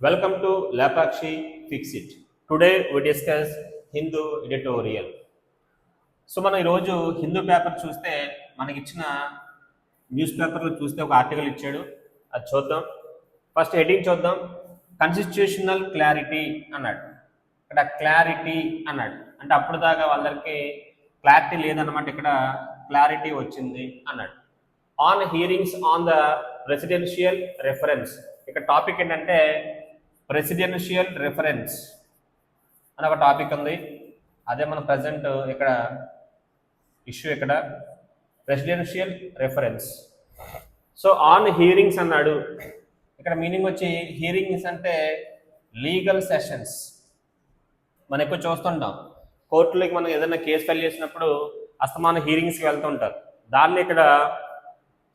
Welcome to Lapakshi Fix It. Today we discuss Hindu editorial. So మనం ఈరోజు Hindu paper చూస్తే మనకి ఇచ్చిన న్యూస్ పేపర్లో చూస్తే ఒక ఆర్టికల్ ఇచ్చాడు, అది చూద్దాం. ఫస్ట్ హెడింగ్ చూద్దాం. కాన్స్టిట్యూషనల్ క్లారిటీ అన్నాడు. ఇక్కడ క్లారిటీ అన్నాడు అంటే అప్పుడు దాకా వాళ్ళకి క్లారిటీ లేదన్నమాట, ఇక్కడ క్లారిటీ వచ్చింది అన్నాడు. On hearings on the presidential reference. ఇక్కడ టాపిక్ ఏంటంటే ప్రెసిడెన్షియల్ రెఫరెన్స్ అని ఒక టాపిక్ ఉంది. అదే మన ప్రజెంట్ ఇక్కడ ఇష్యూ, ఇక్కడ presidential reference. So on hearings అన్నాడు. ఇక్కడ మీనింగ్ వచ్చి హియరింగ్స్ అంటే లీగల్ సెషన్స్. మనం ఎక్కువ చూస్తుంటాం కోర్టులోకి మనం ఏదైనా కేసు ఫైల్ చేసినప్పుడు అస్తమానం హీరింగ్స్కి వెళ్తుంటారు. దాన్ని ఇక్కడ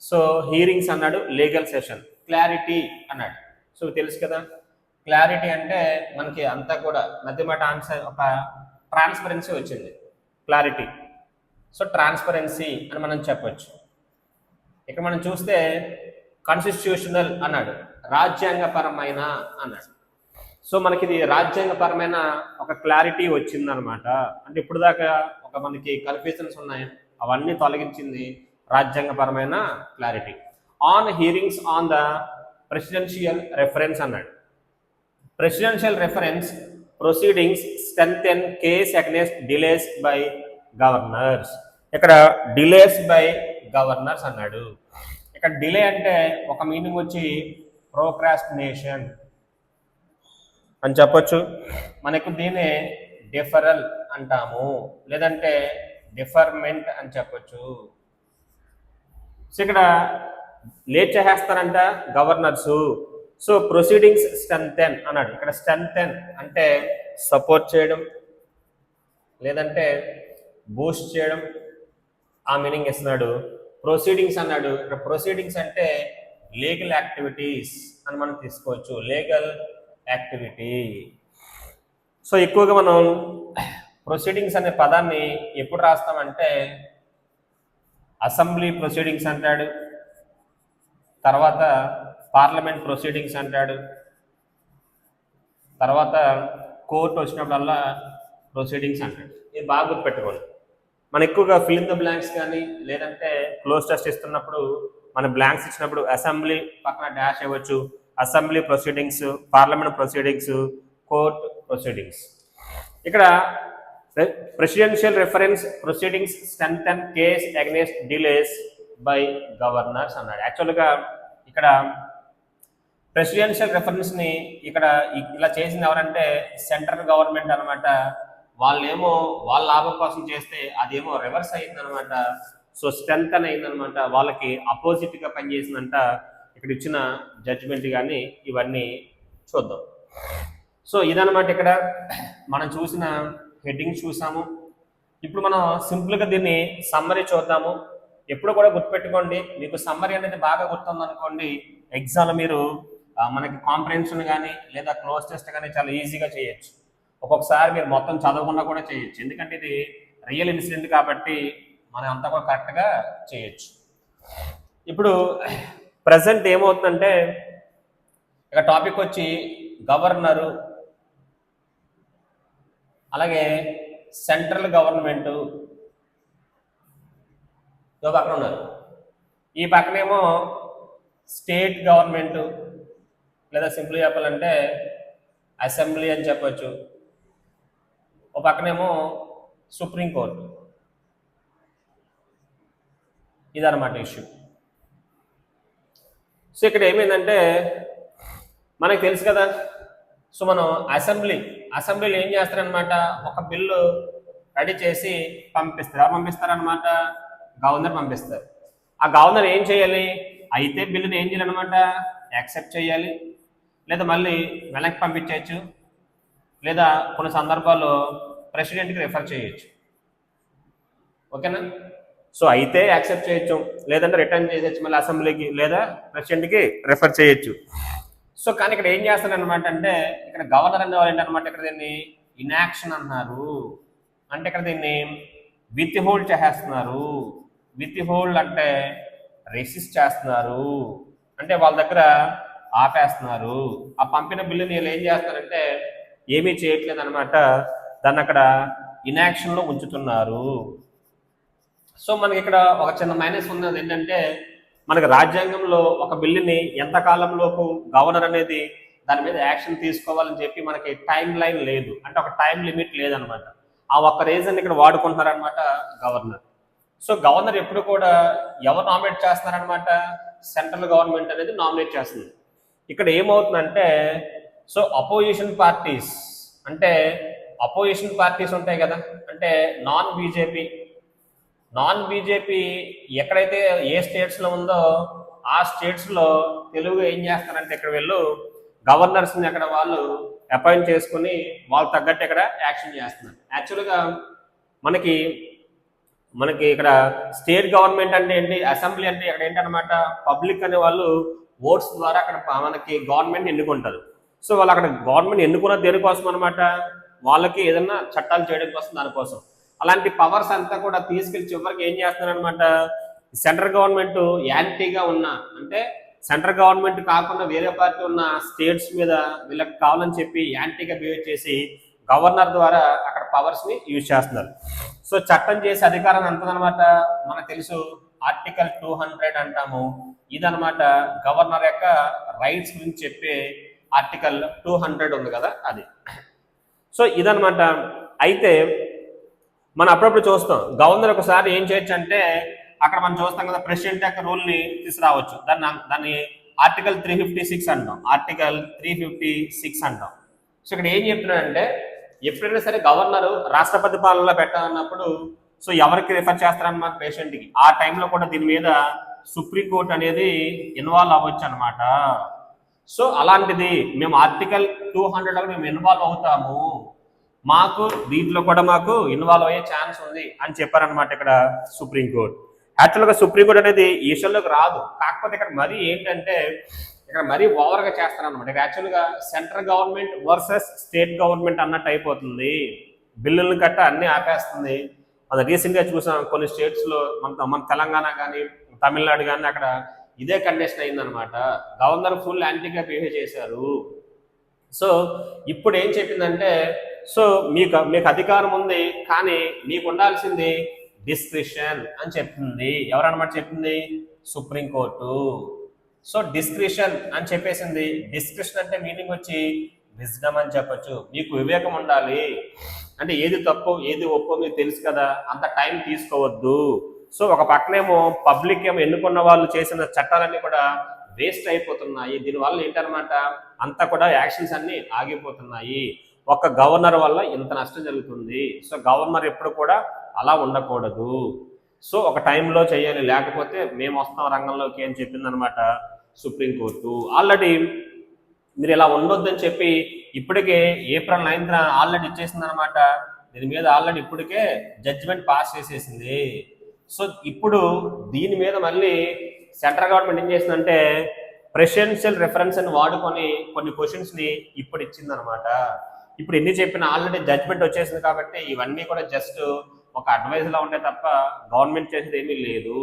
సో హీరింగ్స్ అన్నాడు, లీగల్ సెషన్. క్లారిటీ అన్నాడు. సో తెలుసు కదా, క్లారిటీ అంటే మనకి అంతా కూడా మధ్యమాట ఆన్సర్ ఒక ట్రాన్స్పరెన్సీ వచ్చింది, క్లారిటీ. సో ట్రాన్స్పరెన్సీ అని మనం చెప్పొచ్చు. ఇక్కడ మనం చూస్తే కాన్స్టిట్యూషనల్ అన్నాడు, రాజ్యాంగపరమైన అన్నాడు. సో మనకి ఇది రాజ్యాంగపరమైన ఒక క్లారిటీ వచ్చిందనమాట. అంటే ఇప్పుడు దాకా ఒక మనకి కన్ఫ్యూజన్స్ ఉన్నాయి, అవన్నీ తొలగించింది రాజ్యాంగపరమైన clarity. On hearings on the presidential reference అన్నాడు. Presidential reference proceedings strengthen case against delays by governors. ఇక్కడ డిలేస్ బై గవర్నర్స్ అన్నాడు. ఇక్కడ డిలే అంటే ఒక మీనింగ్ వచ్చి ప్రోక్రాస్టినేషన్ అని చెప్పొచ్చు. మనకు దీన్ని డిఫరల్ అంటాము, లేదంటే డిఫర్మెంట్ అని చెప్పొచ్చు. సో ఇక్కడ లేట్ చేసేస్తారంట గవర్నర్సు. సో ప్రొసీడింగ్స్ స్ట్రెంథెన్ అన్నాడు. ఇక్కడ స్ట్రెంథెన్ అంటే సపోర్ట్ చేయడం, లేదంటే బూస్ట్ చేయడం, ఆ మీనింగ్ ఇస్తున్నాడు. ప్రొసీడింగ్స్ అన్నాడు. ఇక్కడ ప్రొసీడింగ్స్ అంటే లీగల్ యాక్టివిటీస్ అని మనం తీసుకోవచ్చు, లీగల్ యాక్టివిటీ. సో ఎక్కువగా మనం ప్రొసీడింగ్స్ అనే పదాన్ని ఎప్పుడు రాస్తామంటే అసెంబ్లీ ప్రొసీడింగ్స్ అంటాడు, తర్వాత పార్లమెంట్ ప్రొసీడింగ్స్ అంటాడు, తర్వాత కోర్టు వచ్చినప్పుడల్లా ప్రొసీడింగ్స్ అంటాడు. ఇది బాగా గుర్తుపెట్టుకోండి. మనం ఎక్కువగా ఫిల్ ఇన్ ద బ్లాంక్స్ కానీ లేదంటే క్లోజ్ టెస్ట్ ఇస్తున్నప్పుడు మన బ్లాంక్స్ ఇచ్చినప్పుడు అసెంబ్లీ పక్కన డాష్ ఇవ్వచ్చు. Assembly proceedings, parliament proceedings, court proceedings. ఇక్కడ presidential reference proceedings strengthen case against delays by governors అన్నాడు. యాక్చువల్గా ఇక్కడ ప్రెసిడెన్షియల్ రెఫరెన్స్ని ఇక్కడ ఇలా చేసింది ఎవరంటే సెంట్రల్ గవర్నమెంట్ అనమాట. వాళ్ళేమో వాళ్ళ లాభం కోసం చేస్తే అదేమో రివర్స్ అయిందనమాట. సో స్ట్రెంథెన్ అయిందనమాట, వాళ్ళకి అపోజిట్గా పనిచేసిందంట. ఇక్కడ ఇచ్చిన జడ్జిమెంట్ కానీ ఇవన్నీ చూద్దాం. సో ఇదనమాట ఇక్కడ మనం చూసిన హెడ్డింగ్ చూసాము. ఇప్పుడు మనం సింపుల్గా దీన్ని సమ్మరీ చూద్దాము. ఎప్పుడు కూడా గుర్తుపెట్టుకోండి, మీకు సమ్మరీ అనేది బాగా గుర్తుందనుకోండి, ఎగ్జామ్ మీరు మనకి కాంప్రహెన్షన్ కానీ లేదా క్లోజ్ టెస్ట్ కానీ చాలా ఈజీగా చేయొచ్చు. ఒక్కొక్కసారి మీరు మొత్తం చదవకుండా కూడా చేయొచ్చు, ఎందుకంటే ఇది రియల్ ఇన్సిడెంట్ కాబట్టి మనం అంతా కూడా కరెక్ట్గా చేయొచ్చు. ఇప్పుడు ప్రజెంట్ ఏమవుతుందంటే ఇక టాపిక్ వచ్చి గవర్నరు, అలాగే సెంట్రల్ గవర్నమెంటు పక్కన ఉన్నారు. ఈ పక్కనేమో స్టేట్ గవర్నమెంటు, లేదా సింపుల్ చెప్పాలంటే అసెంబ్లీ అని చెప్పచ్చు. ఒక పక్కనేమో సుప్రీంకోర్టు. ఇదన్నమాట ఇష్యూ. సో ఇక్కడ ఏమైందంటే మనకు తెలుసు కదా, సో మనం అసెంబ్లీలో ఏం చేస్తారనమాట, ఒక బిల్లు రెడీ చేసి పంపిస్తారు. ఎవరు పంపిస్తారనమాట? గవర్నర్ పంపిస్తారు. ఆ గవర్నర్ ఏం చేయాలి అయితే బిల్లుని ఏం చేయాలన్నమాట, యాక్సెప్ట్ చేయాలి, లేదా మళ్ళీ వెనక్కి పంపించవచ్చు, లేదా కొన్ని సందర్భాల్లో ప్రెసిడెంట్కి రిఫర్ చేయొచ్చు. ఓకేనా? సో అయితే యాక్సెప్ట్ చేయొచ్చు, లేదంటే రిటర్న్ చేయొచ్చు మళ్ళీ అసెంబ్లీకి, లేదా ప్రెసిడెంట్కి రిఫర్ చేయొచ్చు. సో కానీ ఇక్కడ ఏం చేస్తారనమాట అంటే ఇక్కడ గవర్నర్ అనేవారు ఏంటనమాట, ఇక్కడ దీన్ని ఇన్యాక్షన్ అన్నారు. అంటే ఇక్కడ దీన్ని విత్ హోల్డ్ చేసేస్తున్నారు. విత్ హోల్డ్ అంటే రెసిస్ట్ చేస్తున్నారు. అంటే వాళ్ళ దగ్గర ఆపేస్తున్నారు. ఆ పంపిన బిల్లుని వీళ్ళు ఏం చేస్తారంటే ఏమీ చేయట్లేదు అనమాట, దాన్ని అక్కడ ఇన్యాక్షన్లో ఉంచుతున్నారు. సో మనకి ఇక్కడ ఒక చిన్న మైనస్ ఉన్నది ఏంటంటే, మనకి రాజ్యాంగంలో ఒక బిల్లుని ఎంత కాలంలోపు గవర్నర్ అనేది దాని మీద యాక్షన్ తీసుకోవాలని చెప్పి మనకి టైం లైన్ లేదు, అంటే ఒక టైం లిమిట్ లేదనమాట. ఆ ఒక్క రీజన్ ఇక్కడ వాడుకుంటున్నారనమాట గవర్నర్. సో గవర్నర్ ఎప్పుడు కూడా ఎవరు నామినేట్ చేస్తున్నారనమాట, సెంట్రల్ గవర్నమెంట్ అనేది నామినేట్ చేస్తుంది. ఇక్కడ ఏమవుతుందంటే, సో అపోజిషన్ పార్టీస్ ఉంటాయి కదా, అంటే నాన్ బీజేపీ ఎక్కడైతే ఏ స్టేట్స్లో ఉందో ఆ స్టేట్స్లో తెలుగు ఏం చేస్తారంటే ఇక్కడ వీళ్ళు గవర్నర్స్ని అక్కడ వాళ్ళు అపాయింట్ చేసుకుని వాళ్ళు తగ్గట్టు ఇక్కడ యాక్షన్ చేస్తున్నారు. యాక్చువల్గా మనకి ఇక్కడ స్టేట్ గవర్నమెంట్ అంటే ఏంటి, అసెంబ్లీ అంటే ఇక్కడ ఏంటనమాట, పబ్లిక్ అనే వాళ్ళు ఓట్స్ ద్వారా అక్కడ మనకి గవర్నమెంట్ ఎన్నుకుంటారు. సో వాళ్ళు అక్కడ గవర్నమెంట్ ఎన్నుకున్న దేనికోసం అనమాట, వాళ్ళకి ఏదన్నా చట్టాలు చేయడం కోసం, దానికోసం. అలాంటి పవర్స్ అంతా కూడా తీసుకెళ్లి చివరికి ఏం చేస్తున్నారనమాట, సెంట్రల్ గవర్నమెంట్ యాంటీగా ఉన్న, అంటే సెంట్రల్ గవర్నమెంట్ కాకుండా వేరే పార్టీ ఉన్న స్టేట్స్ మీద వీళ్ళకి కావాలని చెప్పి యాంటీగా బిహేవ్ చేసి గవర్నర్ ద్వారా అక్కడ పవర్స్ ని యూజ్ చేస్తున్నారు. సో చట్టం చేసే అధికారం ఎంతదనమాట, మనకు తెలుసు ఆర్టికల్ 200 అంటాము. ఇదనమాట గవర్నర్ యొక్క రైట్స్ గురించి చెప్పే ఆర్టికల్ 200 ఉంది కదా, అది. సో ఇదనమాట. అయితే మనం అప్పుడప్పుడు చూస్తాం గవర్నర్ ఒకసారి ఏం చేయొచ్చు అంటే, అక్కడ మనం చూస్తాం కదా ప్రెసిడెంట్ యొక్క రూల్ ని తీసుకురావచ్చు. దాన్ని ఆర్టికల్ 356 అంటాం, ఆర్టికల్ 356 అంటాం. సో ఇక్కడ ఏం చెప్తున్నాడంటే, ఎప్పుడైనా సరే గవర్నరు రాష్ట్రపతి పాలనలో పెట్టాలన్నప్పుడు సో ఎవరికి రిఫర్ చేస్తారన్నమాట, పేషెంట్కి. ఆ టైంలో కూడా దీని మీద సుప్రీంకోర్టు అనేది ఇన్వాల్వ్ అవ్వచ్చు అనమాట. సో అలాంటిది మేము ఆర్టికల్ 200 మేము ఇన్వాల్వ్ అవుతాము, మాకు దీంట్లో కూడా మాకు ఇన్వాల్వ్ అయ్యే ఛాన్స్ ఉంది అని చెప్పారనమాట ఇక్కడ సుప్రీంకోర్టు. యాక్చువల్గా సుప్రీంకోర్టు అనేది ఈ విషయంలోకి రాదు, కాకపోతే ఇక్కడ మరీ ఏంటంటే ఇక్కడ మరీ ఓవర్గా చేస్తారనమాట. ఇక్కడ యాక్చువల్గా central government versus state government అన్నట్టు అయిపోతుంది, బిల్లులను గట్ట అన్ని ఆపేస్తుంది. అది రీసెంట్గా చూసాం కొన్ని స్టేట్స్లో, మన తెలంగాణ కానీ తమిళనాడు కానీ అక్కడ ఇదే కండిషన్ అయిందనమాట. గవర్నర్ ఫుల్ యాంటీగా బిహేవ్ చేశారు. సో ఇప్పుడు ఏం చెప్పిందంటే, సో మీకు అధికారం ఉంది కానీ మీకు ఉండాల్సింది డిస్క్రిషన్ అని చెప్తుంది. ఎవరన్నమాట చెప్పింది, సుప్రీంకోర్టు. సో డిస్క్రిషన్ అని చెప్పేసింది. డిస్క్రిషన్ అంటే మీనింగ్ వచ్చి విజ్డమ్ అని చెప్పొచ్చు. మీకు వివేకం ఉండాలి, అంటే ఏది తప్పు ఏది ఒప్పో మీకు తెలుసు కదా, అంత టైం తీసుకోవద్దు. సో ఒక పక్కనేమో పబ్లిక్ ఏమో ఎన్నుకున్న వాళ్ళు చేసిన చట్టాలన్నీ కూడా వేస్ట్ అయిపోతున్నాయి. దీనివల్ల ఏంటనమాట, అంతా కూడా యాక్షన్స్ అన్ని ఆగిపోతున్నాయి. ఒక్క గవర్నర్ వల్ల ఇంత నష్టం జరుగుతుంది. సో గవర్నర్ ఎప్పుడు కూడా అలా ఉండకూడదు. సో ఒక టైంలో చేయాలి, లేకపోతే మేము వస్తాం రంగంలోకి అని చెప్పిందనమాట సుప్రీంకోర్టు. ఆల్రెడీ మీరు ఇలా ఉండొద్దని చెప్పి ఇప్పటికే ఏప్రిల్ 9న ఆల్రెడీ ఇచ్చేసిందనమాట. దీని మీద ఆల్రెడీ ఇప్పటికే జడ్జిమెంట్ పాస్ చేసేసింది. సో ఇప్పుడు దీని మీద మళ్ళీ సెంట్రల్ గవర్నమెంట్ ఏం చేసిందంటే ప్రెసిడెన్షియల్ రెఫరెన్స్ అని వాడుకొని కొన్ని క్వశ్చన్స్ని ఇప్పుడు ఇచ్చిందనమాట. ఇప్పుడు ఎన్ని చెప్పినా ఆల్రెడీ జడ్జిమెంట్ వచ్చేసింది కాబట్టి ఇవన్నీ కూడా జస్ట్ ఒక అడ్వైజ్లా ఉంటాయి తప్ప గవర్నమెంట్ చేసేది ఏమీ లేదు.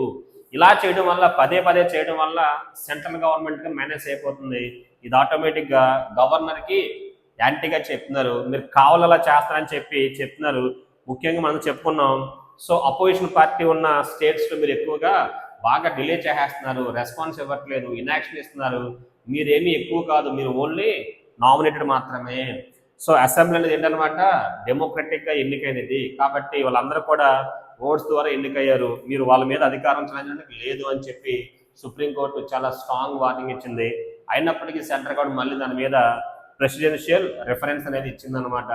ఇలా చేయడం వల్ల పదే చేయడం వల్ల సెంట్రల్ గవర్నమెంట్కి మైనస్ అయిపోతుంది. ఇది ఆటోమేటిక్గా గవర్నర్కి యాంటీగా చెప్తున్నారు, మీరు కావాలలా చేస్తారని చెప్తున్నారు. ముఖ్యంగా మనం చెప్పుకున్నాం, సో అపోజిషన్ పార్టీ ఉన్న స్టేట్స్లో మీరు ఎక్కువగా బాగా డిలే చేసేస్తున్నారు, రెస్పాన్స్ ఇవ్వట్లేదు, ఇన్యాక్షన్ ఇస్తున్నారు. మీరేమీ ఎక్కువ కాదు, మీరు ఓన్లీ నామినేటెడ్ మాత్రమే. సో అసెంబ్లీ అనేది ఏంటనమాట డెమోక్రటిక్గా ఎన్నికైనది కాబట్టి వాళ్ళందరూ కూడా ఓట్స్ ద్వారా ఎన్నికయ్యారు, మీరు వాళ్ళ మీద అధికారం చెలాయించడానికి లేదు అని చెప్పి సుప్రీంకోర్టు చాలా స్ట్రాంగ్ వార్నింగ్ ఇచ్చింది. అయినప్పటికీ సెంట్రల్ గవర్నమెంట్ మళ్ళీ దాని మీద ప్రెసిడెన్షియల్ రెఫరెన్స్ అనేది ఇచ్చిందనమాట.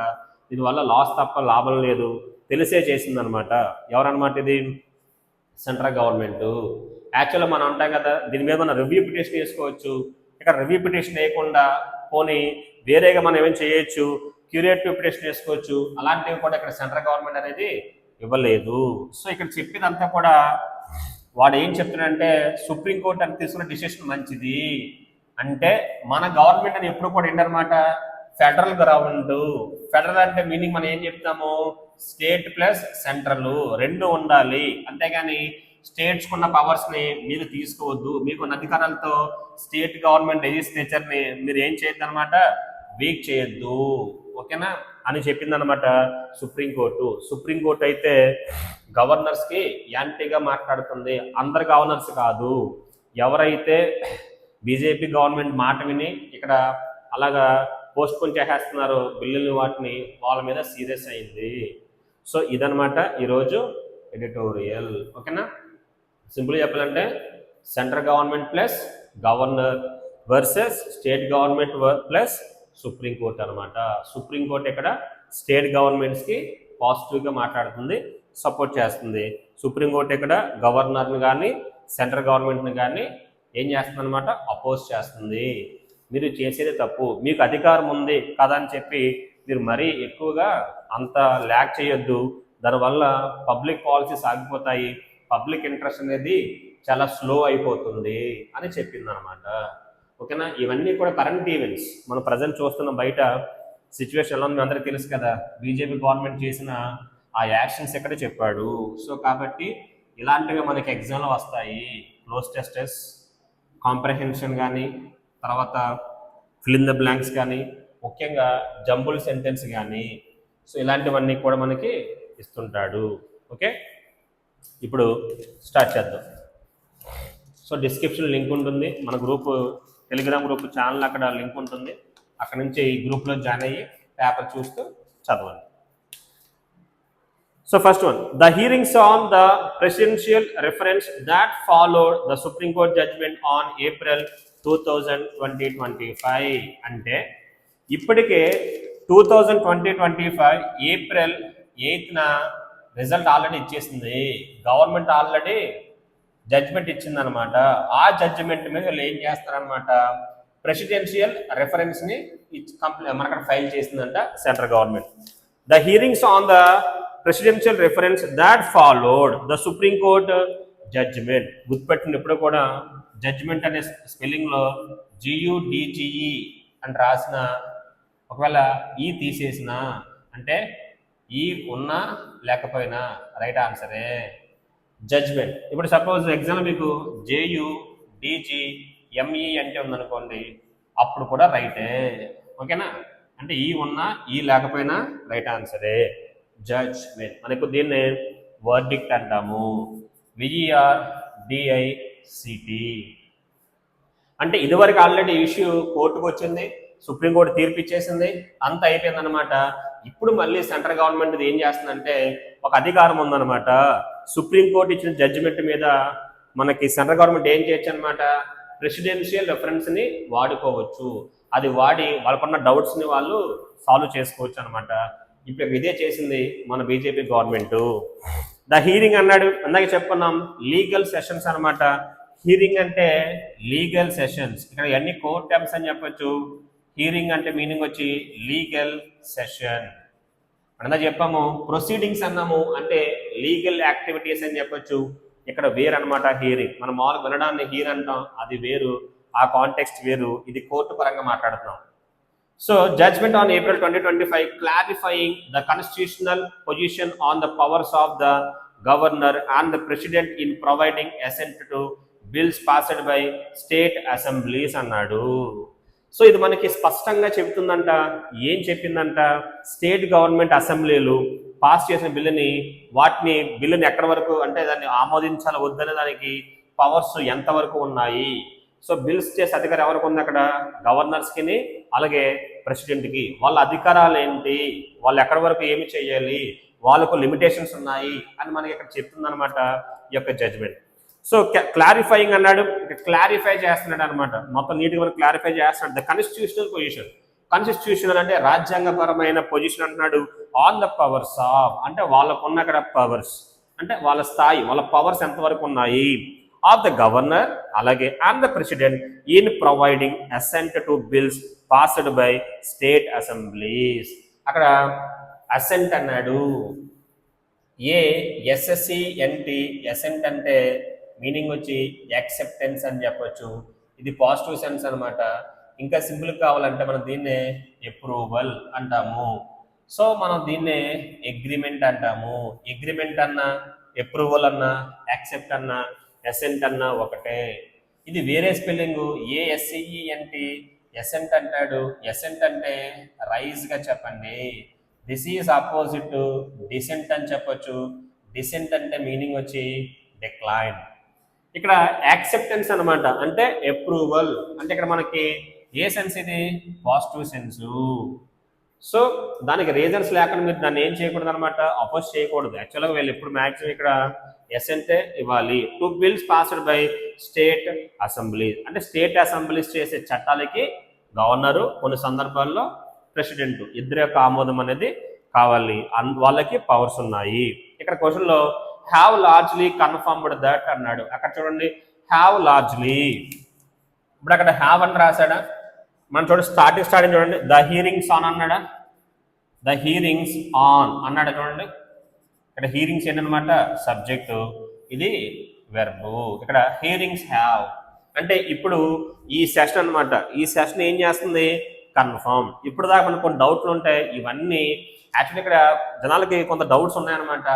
దీనివల్ల లాస్ తప్ప లాభం లేదు, తెలిసే చేసిందనమాట. ఎవరన్నమాట ఇది, సెంట్రల్ గవర్నమెంట్. యాక్చువల్గా మనం అంటాం కదా దీని మీద మనం రివ్యూ పిటిషన్ వేసుకోవచ్చు. ఇక్కడ రివ్యూ పిటిషన్ వేయకుండా పోనీ వేరేగా మనం ఏమైనా చేయొచ్చు, క్యూరేటివ్ పిటిషన్ వేసుకోవచ్చు. అలాంటివి కూడా ఇక్కడ సెంట్రల్ గవర్నమెంట్ అనేది ఇవ్వలేదు. సో ఇక్కడ చెప్పేదంతా కూడా వాడు ఏం చెప్తున్నాడంటే సుప్రీంకోర్టు అని తీసుకున్న డిసిషన్ మంచిది అంటే మన గవర్నమెంట్ అని ఎప్పుడు కూడా ఏంటనమాట ఫెడరల్ గ్రౌండ్. ఫెడరల్ అంటే మీనింగ్ మనం ఏం చెప్తాము, స్టేట్ ప్లస్ సెంట్రల్ రెండు ఉండాలి. అంతేగాని స్టేట్స్ కున్న పవర్స్ ని మీరు తీసుకోవద్దు, మీకున్న అధికారాలతో స్టేట్ గవర్నమెంట్ లెజిస్లేచర్ ని మీరు ఏం చేయొద్దు అనమాట, వీక్ చేయొద్దు, ఓకేనా అని చెప్పింది అనమాట సుప్రీంకోర్టు. సుప్రీంకోర్టు అయితే గవర్నర్స్ కి యాంటీగా మాట్లాడుతుంది, అందరు గవర్నర్స్ కాదు, ఎవరైతే బీజేపీ గవర్నమెంట్ మాట విని ఇక్కడ అలాగా పోస్ట్ పోన్ చేసేస్తున్నారు బిల్లుని, వాటిని వాళ్ళ మీద సీరియస్ అయింది. సో ఇదనమాట ఈరోజు ఎడిటోరియల్, ఓకేనా. సింపుల్ చెప్పాలంటే central government plus governor versus state government plus supreme court అనమాట. సుప్రీంకోర్టు ఇక్కడ స్టేట్ గవర్నమెంట్స్కి పాజిటివ్గా మాట్లాడుతుంది, సపోర్ట్ చేస్తుంది. సుప్రీంకోర్టు ఇక్కడ గవర్నర్ని కానీ సెంట్రల్ గవర్నమెంట్ని కానీ ఏం చేస్తుంది అనమాట, అపోజ్ చేస్తుంది. మీరు చేసేది తప్పు, మీకు అధికారం ఉంది కదా అని చెప్పి మీరు మరీ ఎక్కువగా అంత ల్యాక్ చేయొద్దు, దానివల్ల పబ్లిక్ పాలసీస్ ఆగిపోతాయి, పబ్లిక్ ఇంట్రెస్ట్ అనేది చాలా స్లో అయిపోతుంది అని చెప్పింది అనమాట, ఓకేనా. ఇవన్నీ కూడా కరెంట్ ఈవెంట్స్, మనం ప్రజెంట్ చూస్తున్న బయట సిచ్యువేషన్ ఎలా ఉంది అందరికీ తెలుసు కదా, బీజేపీ గవర్నమెంట్ చేసిన ఆ యాక్షన్స్ ఎక్కడ చెప్పాడు. సో కాబట్టి ఇలాంటివి మనకి ఎగ్జామ్లో వస్తాయి, క్లోజ్ టెస్టెస్, కాంప్రహెన్షన్ కానీ, తర్వాత ఫిల్ ఇన్ ద బ్లాంక్స్ కానీ, ముఖ్యంగా జంబుల్ సెంటెన్స్ కానీ, సో ఇలాంటివన్నీ కూడా మనకి ఇస్తుంటాడు, ఓకే. ఇప్పుడు స్టార్ట్ చేద్దాం. సో డిస్క్రిప్షన్ లింక్ ఉంటుంది, మన గ్రూప్ టెలిగ్రామ్ గ్రూప్ ఛానల్ అక్కడ లింక్ ఉంటుంది, అక్కడ నుంచి ఈ గ్రూప్లో జాయిన్ అయ్యి పేపర్ చూస్తూ చదవండి. So first one, the hearings on the presidential reference that followed the Supreme Court judgment on April 2025 అంటే ఇప్పటికే 2025 ఏప్రిల్ 8న రిజల్ట్ ఆల్రెడీ ఇచ్చేసింది, గవర్నమెంట్ ఆల్రెడీ జడ్జ్మెంట్ ఇచ్చిందనమాట. ఆ జడ్జిమెంట్ మీద వీళ్ళు ఏం చేస్తారనమాట, ప్రెసిడెన్షియల్ రెఫరెన్స్ని మనకు ఫైల్ చేసిందంట central government. The hearings on the presidential reference that followed the supreme court judgement. గుర్తుపెట్టిన ఇప్పుడు కూడా జడ్జిమెంట్ అనే స్పెల్లింగ్లో GUDGE అని రాసిన, ఒకవేళ ఈ తీసేసిన అంటే ఈ ఉన్నా లేకపోయినా రైట్ ఆన్సరే జడ్జ్మెంట్. ఇప్పుడు సపోజ్ ఎగ్జామ్ మీకు JUDGME అంటే ఉందనుకోండి, అప్పుడు కూడా రైటే, ఓకేనా. అంటే ఈ ఉన్నా ఈ లేకపోయినా రైట్ ఆన్సరే జడ్జ్మెంట్. మనకు దీన్ని వర్డిక్ట్ అంటాము, VERDICT. అంటే ఇదివరకు ఆల్రెడీ ఇష్యూ కోర్టుకు వచ్చింది, సుప్రీంకోర్టు తీర్పు ఇచ్చేసింది, అంత అయిపోయింది అనమాట. ఇప్పుడు మళ్ళీ సెంట్రల్ గవర్నమెంట్ ఏం చేస్తుందంటే ఒక అధికారం ఉందన్నమాట, సుప్రీంకోర్టు ఇచ్చిన జడ్జిమెంట్ మీద మనకి సెంట్రల్ గవర్నమెంట్ ఏం చేయొచ్చు అనమాట, ప్రెసిడెన్షియల్ రెఫరెన్స్ని వాడుకోవచ్చు, అది వాడి వాళ్ళకున్న డౌట్స్ని వాళ్ళు సాల్వ్ చేసుకోవచ్చు అనమాట. ఇప్పుడు ఇదే చేసింది మన బీజేపీ గవర్నమెంట్. ద హీరింగ్ అన్నాడు, అందాక చెప్పుకున్నాం లీగల్ సెషన్స్ అనమాట. హీరింగ్ అంటే లీగల్ సెషన్స్, ఇక్కడ అన్ని కోర్ట్ టర్మ్స్ అని చెప్పొచ్చు. హీరింగ్ అంటే మీనింగ్ వచ్చి లీగల్ సెషన్. అందా చెప్పాము ప్రొసీడింగ్స్ అన్నాము అంటే లీగల్ యాక్టివిటీస్ అని చెప్పొచ్చు. ఇక్కడ వేరు అనమాట హీరింగ్, మనం మామూలుగా వినడాన్ని హీర్ అంటాం, అది వేరు, ఆ కాంటెక్స్ట్ వేరు, ఇది కోర్టు పరంగా మాట్లాడుతున్నాం. So, judgment on April 2025 clarifying the constitutional position on the powers of the governor and the president in providing assent to bills passed by state assemblies అన్నాడు. సో ఇది మనకి స్పష్టంగా చెబుతుందంట, ఏం చెప్పిందంట, స్టేట్ గవర్నమెంట్ అసెంబ్లీలు పాస్ చేసిన బిల్లుని ఎక్కడి వరకు అంటే దాన్ని ఆమోదించాలి వద్దనే దానికి పవర్స్ ఎంతవరకు ఉన్నాయి. సో బిల్స్ చేసే అధికారం ఎవరికి ఉంది అక్కడ, గవర్నర్స్కి అలాగే ప్రెసిడెంట్కి. వాళ్ళ అధికారాలు ఏంటి, వాళ్ళు ఎక్కడి వరకు ఏమి చేయాలి, వాళ్ళకు లిమిటేషన్స్ ఉన్నాయి అని మనకి ఇక్కడ చెప్తుంది అనమాట ఈ యొక్క జడ్జ్మెంట్. సో క్లారిఫైయింగ్ అన్నాడు, క్లారిఫై చేస్తున్నాడు అనమాట, మొత్తం నీట్గా మనం క్లారిఫై చేస్తున్నాడు. ద కాన్స్టిట్యూషనల్ పొజిషన్, కాన్స్టిట్యూషనల్ అంటే రాజ్యాంగపరమైన పొజిషన్ అంటున్నాడు. ఆన్ ద పవర్స్ ఆఫ్ అంటే వాళ్ళకున్న అక్కడ పవర్స్ అంటే వాళ్ళ స్థాయి, వాళ్ళ పవర్స్ ఎంతవరకు ఉన్నాయి, ఆఫ్ ద గవర్నర్ అలాగే and the president in providing assent to bills passed by state assemblies. అక్కడ అసెంట్ అన్నాడు, ASSENT, అసెంట్ అంటే మీనింగ్ వచ్చి యాక్సెప్టెన్స్ అని చెప్పొచ్చు, ఇది పాజిటివ్ సెన్స్ అనమాట. ఇంకా సింపుల్ కావాలంటే మనం దీన్నే అప్రూవల్ అంటాము. సో మనం దీన్నే అగ్రిమెంట్ అంటాము. అగ్రిమెంట్ అన్నా అప్రూవల్ అన్నా యాక్సెప్ట్ అన్నా ఎసెంట్ అన్నా ఒకటే. ఇది వేరే స్పెల్లింగ్ ASCENT ఎసెంట్ అంటాడు. ఎసెంట్ అంటే రైజ్గా చెప్పండి. This is opposite to descent అని చెప్పొచ్చు. డిసెంట్ అంటే మీనింగ్ వచ్చి డిక్లైన్. ఇక్కడ యాక్సెప్టెన్స్ అనమాట, అంటే అప్రూవల్. అంటే ఇక్కడ మనకి ఏ సెన్స్ ఇది పాజిటివ్ సెన్సు. సో దానికి రీజన్స్ లేకుండా మీరు దాన్ని ఏం చేయకూడదు అనమాట, అపోజ్ చేయకూడదు. యాక్చువల్గా వీళ్ళు ఎప్పుడు మ్యాక్సిమం ఇక్కడ ఎసెంటే ఇవ్వాలి. 2 bills passed by state assembly, అంటే స్టేట్ అసెంబ్లీస్ చేసే చట్టాలకి గవర్నరు, కొన్ని సందర్భాల్లో ప్రెసిడెంట్, ఇద్దరి యొక్క ఆమోదం అనేది కావాలి. వాళ్ళకి పవర్స్ ఉన్నాయి. ఇక్కడ క్వశ్చన్లో హ్యావ్ లార్జ్లీ కన్ఫర్మ్డ్ దట్ అన్నాడు. అక్కడ చూడండి హ్యావ్ లార్జ్లీ, ఇప్పుడు అక్కడ హ్యావ్ అని రాశాడా, మనం చూడండి స్టార్టింగ్ చూడండి ద హీరింగ్స్ ఆన్ అన్నాడా, ద హీరింగ్స్ ఆన్ అన్నాడు చూడండి. ఇక్కడ హీరింగ్స్ ఏంటనమాట సబ్జెక్టు, ఇది వెర్బు. ఇక్కడ హీరింగ్స్ హ్యావ్ అంటే ఇప్పుడు ఈ సెషన్ అనమాట. ఈ సెషన్ ఏం చేస్తుంది, కన్ఫర్మ్. ఇప్పుడు దాకా మనకు కొన్ని డౌట్లు ఉంటాయి. ఇవన్నీ యాక్చువల్లీ ఇక్కడ జనాలకి కొంత డౌట్స్ ఉన్నాయన్నమాట.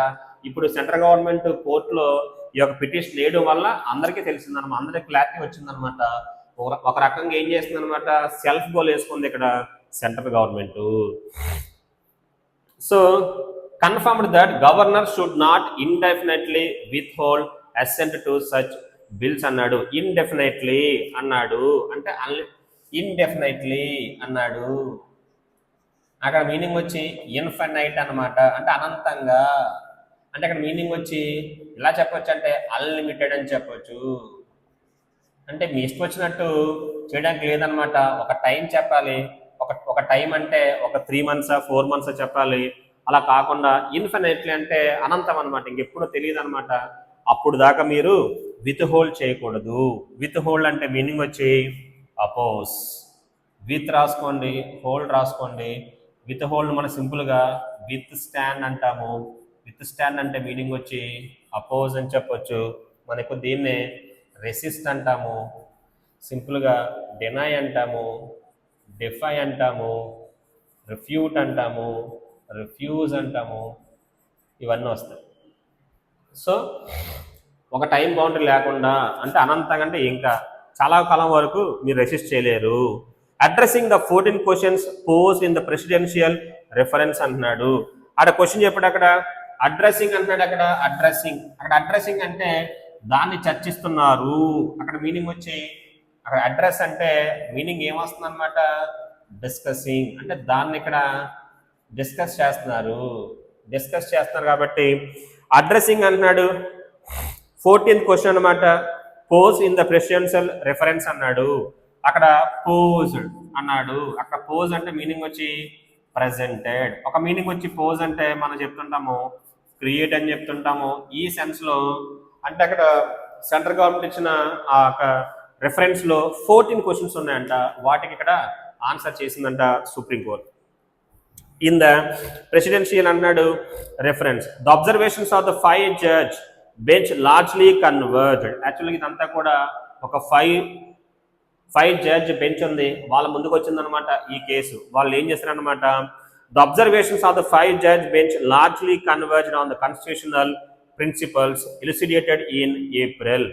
ఇప్పుడు సెంట్రల్ గవర్నమెంట్ కోర్టులో ఈ యొక్క పిటిషన్ వేయడం వల్ల అందరికీ తెలిసిందన్నమాట, అందరికీ క్లారిటీ వచ్చిందనమాట. ఒక రకంగా ఏం చేస్తుంది అనమాట, సెల్ఫ్ గోల్ వేసుకుంది ఇక్కడ central government. So confirmed that governor should not indefinitely withhold assent to such bills అన్నాడు. ఇండెఫినెట్లీ అన్నాడు అంటే ఇండెఫినెట్లీ అన్నాడు. అక్కడ మీనింగ్ వచ్చి ఇన్ఫైనైట్ అనమాట, అంటే అనంతంగా. అంటే అక్కడ మీనింగ్ వచ్చి ఇలా చెప్పొచ్చు, అంటే అన్లిమిటెడ్ అని చెప్పొచ్చు. అంటే మీ ఇష్టం వచ్చినట్టు చేయడానికి లేదనమాట. ఒక టైం చెప్పాలి. ఒక టైం అంటే ఒక 3 months 4 months చెప్పాలి. అలా కాకుండా ఇన్ఫినైట్లీ అంటే అనంతం అనమాట, ఇంకెప్పుడో తెలియదు అనమాట. అప్పుడు దాకా మీరు విత్ హోల్డ్ చేయకూడదు. విత్ హోల్డ్ అంటే మీనింగ్ వచ్చి అపోజ్. విత్ రాసుకోండి, హోల్డ్ రాసుకోండి. విత్ హోల్డ్ మనం సింపుల్గా విత్ స్టాండ్ అంటాము. విత్ స్టాండ్ అంటే మీనింగ్ వచ్చి అపోజ్ అని చెప్పొచ్చు. మనకు దీన్నే రెసిస్ట్ అంటాము, సింపుల్గా డెనై అంటాము, డిఫై అంటాము, రిఫ్యూట్ అంటాము, రిఫ్యూజ్ అంటాము. ఇవన్నీ వస్తాయి. సో ఒక టైం బౌండరీ లేకుండా, అంటే అనంతంగా, అంటే ఇంకా చాలా కాలం వరకు మీరు రెసిస్ట్ చేయలేరు. Addressing the 14 questions post in the presidential reference అంటున్నాడు. అక్కడ క్వశ్చన్ చెప్పాడు, అక్కడ అడ్రస్సింగ్ అంటున్నాడు. అక్కడ అడ్రస్సింగ్ అంటే దాన్ని చర్చిస్తున్నారు. అక్కడ మీనింగ్ వచ్చి అక్కడ అడ్రస్ అంటే మీనింగ్ ఏమొస్తుంది అనమాట, డిస్కసింగ్. అంటే దాన్ని ఇక్కడ డిస్కస్ చేస్తున్నారు కాబట్టి అడ్రస్సింగ్ అంటున్నాడు. 14th క్వశ్చన్ అనమాట, pose in the presidential reference అన్నాడు. అక్కడ పోజ్డ్ అన్నాడు. అక్కడ పోజ్ అంటే మీనింగ్ వచ్చి ప్రెజెంటెడ్. ఒక మీనింగ్ వచ్చి పోజ్ అంటే మనం చెప్తుంటాము క్రియేట్ అని చెప్తుంటాము. ఈ సెన్స్లో అంటే అక్కడ సెంట్రల్ గవర్నమెంట్ ఇచ్చిన ఆ రెఫరెన్స్లో 14 క్వశ్చన్స్ ఉన్నాయంట. వాటికి ఇక్కడ ఆన్సర్ చేసిందంట సుప్రీంకోర్టు. ఇన్ ద ప్రెసిడెన్షియల్ అన్నాడు reference, the observations of the 5 judge bench largely converged. యాక్చువల్గా ఇదంతా కూడా ఒక 5 judge బెంచ్ ఉంది, వాళ్ళ ముందుకు వచ్చిందనమాట ఈ కేసు. వాళ్ళు ఏం చేస్తారనమాట, the observations of the 5 judge bench largely converged on the constitutional principles elucidated in April.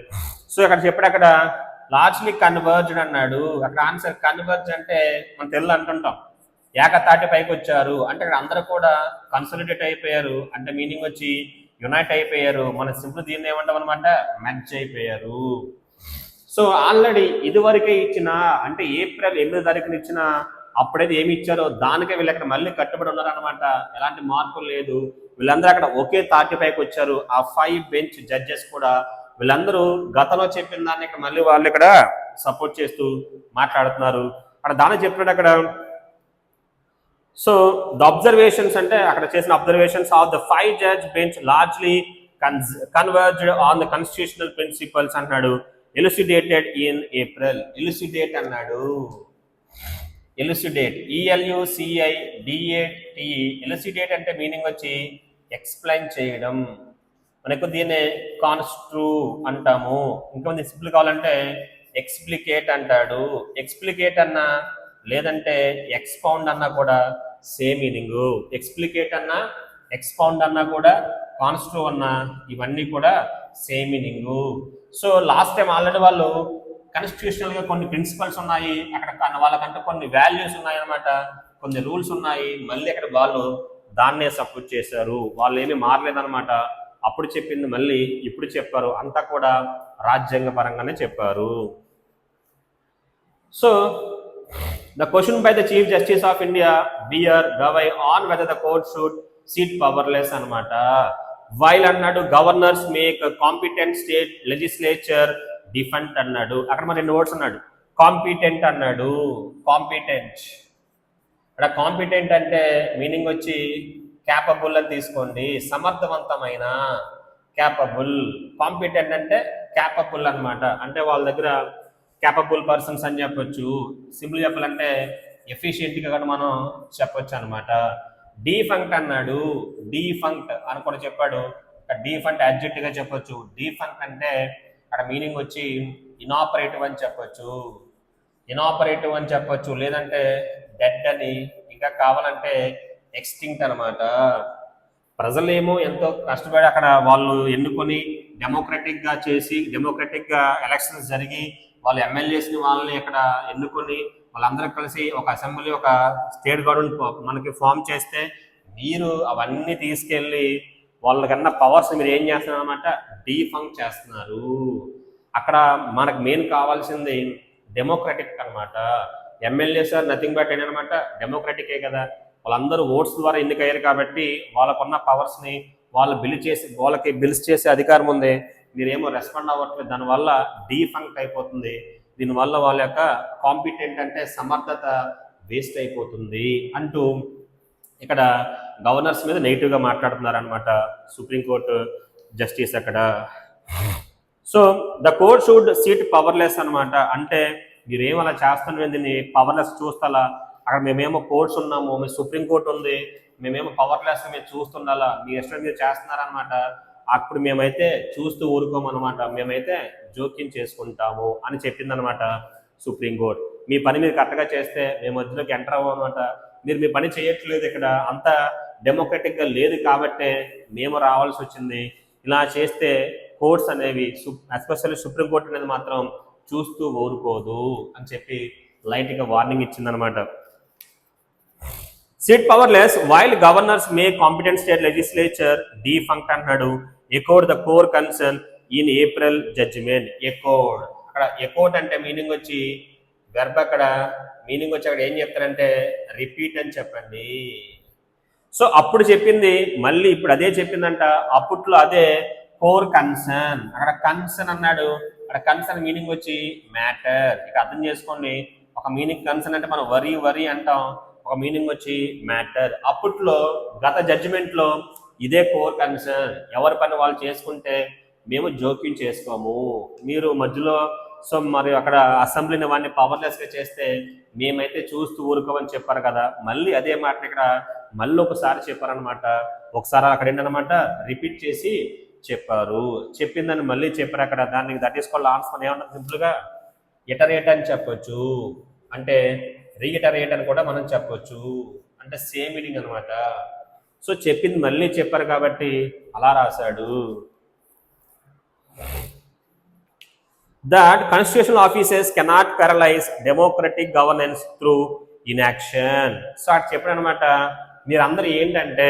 So ఇక్కడ చెప్పాడు, అక్కడ లార్జ్లీ కన్వర్జ్డ్ అన్నాడు. అక్కడ ఆన్సర్ కన్వర్జ్ అంటే మనం తెలుగు అంటుంటాం ఏకతాటి పైకి వచ్చారు, అంటే ఇక్కడ అందరూ కూడా కన్సల్టేట్ అయిపోయారు, అంటే మీనింగ్ వచ్చి యునైట్ అయిపోయారు. మన సింపుల్ దీన్ని ఏమంటాం అనమాట, మ్యాచ్ అయిపోయారు. సో ఆల్రెడీ ఇదివరకే ఇచ్చిన, అంటే ఏప్రిల్ 8వ తారీఖున ఇచ్చిన అప్పుడైతే ఏమి ఇచ్చారో దానికే వీళ్ళు అక్కడ మళ్ళీ కట్టుబడి ఉన్నారనమాట. ఎలాంటి మార్పులు లేదు. వీళ్ళందరూ అక్కడ ఒకే తాటి పైకి వచ్చారు. ఆ 5 bench జడ్జెస్ కూడా వీళ్ళందరూ గతంలో చెప్పిన దాన్ని ఇక్కడ మళ్ళీ వాళ్ళు ఇక్కడ సపోర్ట్ చేస్తూ మాట్లాడుతున్నారు. అక్కడ దాన్ని చెప్పినట్టు అక్కడ సో ద అబ్జర్వేషన్స్ అంటే అక్కడ చేసిన observations of the 5 judge bench largely converged on the constitutional principles అంటున్నాడు. Elucidated in April. ఎలుసిడేట్ అన్నాడు. ఎలుసిడేట్ ELUCIDATE. ఎలుసిడేట్ అంటే మీనింగ్ వచ్చి ఎక్స్ప్లెయిన్ చేయడం. మనకు దీన్ని కాన్స్ట్రూ అంటాము. ఇంకొంచెం సింపుల్ కావాలంటే ఎక్స్ప్లికేట్ అంటాడు. ఎక్స్ప్లికేట్ అన్నా లేదంటే ఎక్స్పౌండ్ అన్నా కూడా సేమ్ మీనింగ్. ఎక్స్ప్లికేట్ అన్నా ఎక్స్పౌండ్ అన్నా కూడా కాన్స్ట్రూ అన్న ఇవన్నీ కూడా same meaning. So last time already వాళ్ళు కాన్స్టిట్యూషనల్ గా కొన్ని ప్రిన్సిపల్స్ ఉన్నాయి, అక్కడ వాళ్ళకంటే కొన్ని వాల్యూస్ ఉన్నాయి అనమాట, కొన్ని రూల్స్ ఉన్నాయి. మళ్ళీ అక్కడ వాళ్ళు దాన్నే సపోర్ట్ చేశారు, వాళ్ళు ఏమీ మారలేదన్నమాట. అప్పుడు చెప్పింది మళ్ళీ ఇప్పుడు చెప్పారు, అంతా కూడా రాజ్యాంగ పరంగానే చెప్పారు. So the question by the Chief Justice of India B.R. Gavai on whether the court should sit powerless అనమాట. వైల్ అన్నాడు governors make competent state legislature డిఫెంట్ అన్నాడు. అక్కడ మరి 2 వర్డ్స్ అన్నాడు, కాంపిటెంట్ అన్నాడు. కాంపిటెంట్ ఇక్కడ కాంపిటెంట్ అంటే మీనింగ్ వచ్చి క్యాపబుల్ అని తీసుకోండి, సమర్థవంతమైన, క్యాపబుల్. కాంపిటెంట్ అంటే క్యాపబుల్ అనమాట, అంటే వాళ్ళ దగ్గర క్యాపబుల్ పర్సన్స్ అని చెప్పొచ్చు. సింపుల్ చెప్పాలంటే ఎఫిషియెంట్గా కూడా మనం చెప్పొచ్చు అనమాట. డీఫంక్ట్ అన్నాడు, డీఫంక్ట్ అని కూడా చెప్పాడు. డీఫంక్ట్ అడ్జెక్టివ్గా చెప్పొచ్చు. డీఫంక్ట్ అంటే అక్కడ మీనింగ్ వచ్చి ఇనాపరేటివ్ అని చెప్పొచ్చు, ఇనాపరేటివ్ అని చెప్పొచ్చు, లేదంటే డెడ్ అని, ఇంకా కావాలంటే ఎక్స్టింక్ట్ అనమాట. ప్రజలేమో ఎంతో కష్టపడి అక్కడ వాళ్ళు ఎన్నుకొని డెమోక్రటిక్గా చేసి, డెమోక్రటిక్గా ఎలక్షన్స్ జరిగి వాళ్ళు ఎమ్మెల్యేస్ని వాళ్ళని ఇక్కడ ఎన్నుకొని వాళ్ళందరూ కలిసి ఒక అసెంబ్లీ, ఒక స్టేట్ గవర్నమెంట్ మనకి ఫామ్ చేస్తే మీరు అవన్నీ తీసుకెళ్ళి వాళ్ళకన్నా పవర్స్ మీరు ఏం చేస్తున్నారు అనమాట, డీఫంక్ట్ చేస్తున్నారు. అక్కడ మనకు మెయిన్ కావాల్సింది డెమోక్రటిక్ అనమాట. ఎమ్మెల్యేస్ ఆర్ నథింగ్ బట్ ఏంటనమాట, డెమోక్రటికే కదా. వాళ్ళందరూ ఓట్స్ ద్వారా ఎన్నికయ్యారు కాబట్టి వాళ్ళకున్న పవర్స్ని వాళ్ళు వాళ్ళకి బిల్స్ చేసే అధికారం ఉంది, మీరేమో రెస్పాండ్ అవ్వట్లేదు, దానివల్ల డీఫంక్ట్ అయిపోతుంది. దీనివల్ల వాళ్ళ యొక్క కాంపిటెంట్ అంటే సమర్థత వేస్ట్ అయిపోతుంది అంటూ ఇక్కడ గవర్నర్స్ మీద నెగిటివ్గా మాట్లాడుతున్నారు అనమాట సుప్రీంకోర్టు జస్టిస్ అక్కడ. So the court should SIT powerless అనమాట, అంటే మీరేమో అలా చేస్తున్న దీన్ని పవర్లెస్ చూస్తాలా, అక్కడ మేమేమో కోర్ట్స్ ఉన్నాము, మీ సుప్రీంకోర్టు ఉంది, మేమేమో పవర్లెస్ మీరు చూస్తుండాలా, మీ ఇష్టం మీరు చేస్తున్నారనమాట. అప్పుడు మేమైతే చూస్తూ ఊరుకోమన్నమాట, మేమైతే జోక్యం చేసుకుంటాము అని చెప్పిందనమాట సుప్రీంకోర్టు. మీ పని మీరు కరెక్ట్గా చేస్తే మేము మధ్యలోకి ఎంటర్ అవ్వమన్నమాట. మీరు మీ పని చేయట్లేదు, ఇక్కడ అంత డెమోక్రటిక్గా లేదు కాబట్టే మేము రావాల్సి వచ్చింది. ఇలా చేస్తే కోర్ట్స్ అనేవి ఎస్పెషల్లీ సుప్రీంకోర్టు అనేది మాత్రం చూస్తూ ఊరుకోదు అని చెప్పి లైట్గా వార్నింగ్ ఇచ్చిందనమాట. Sit powerless while governors may competent state legislature defunct అన్నాడు. Echoed the core concern in April judgement. Echoed అక్కడ ఎకోడ్ అంటే మీనింగ్ వచ్చి వెర్బ్, అక్కడ మీనింగ్ వచ్చి అక్కడ ఏం చెప్తారంటే రిపీట్ అని చెప్పండి. సో అప్పుడు చెప్పింది మళ్ళీ ఇప్పుడు అదే చెప్పిందంట, అప్పట్లో అదే కోర్ కన్సర్న్. అక్కడ కన్సర్న్ అన్నాడు, అక్కడ కన్సర్న్ మీనింగ్ వచ్చి మ్యాటర్. ఇక అర్థం చేసుకోండి, ఒక మీనింగ్ కన్సర్న్ అంటే మనం వరి అంటాం, ఒక మీనింగ్ వచ్చి మ్యాటర్. అప్పట్లో గత జడ్జిమెంట్లో ఇదే కోర్ కన్సర్న్, ఎవరి పని వాళ్ళు చేసుకుంటే మేము జోక్యం చేసుకోము, మీరు మధ్యలో సో మరి అక్కడ అసెంబ్లీని వాడిని పవర్లెస్గా చేస్తే మేమైతే చూస్తూ ఊరుకోమని చెప్పారు కదా. మళ్ళీ అదే మాట ఇక్కడ మళ్ళీ ఒకసారి చెప్పారనమాట. ఒకసారి అక్కడ ఏంటనమాట రిపీట్ చేసి చెప్పారు, చెప్పిందని మళ్ళీ చెప్పారు అక్కడ. దానికి దట్ ఈస్ కాల్డ్ ఆన్సర్ ఏమన్నా సింపుల్గా ఇటరేట్ అని చెప్పొచ్చు, అంటే రీఇటరేట్ అని కూడా మనం చెప్పొచ్చు, అంటే సేమ్ మీనింగ్ అనమాట. సో చెప్పింది మళ్ళీ చెప్పారు కాబట్టి అలా రాశాడు. That constitutional offices cannot paralyze democratic governance through inaction. So అటు చెప్పాడు అనమాట. మీరందరూ ఏంటంటే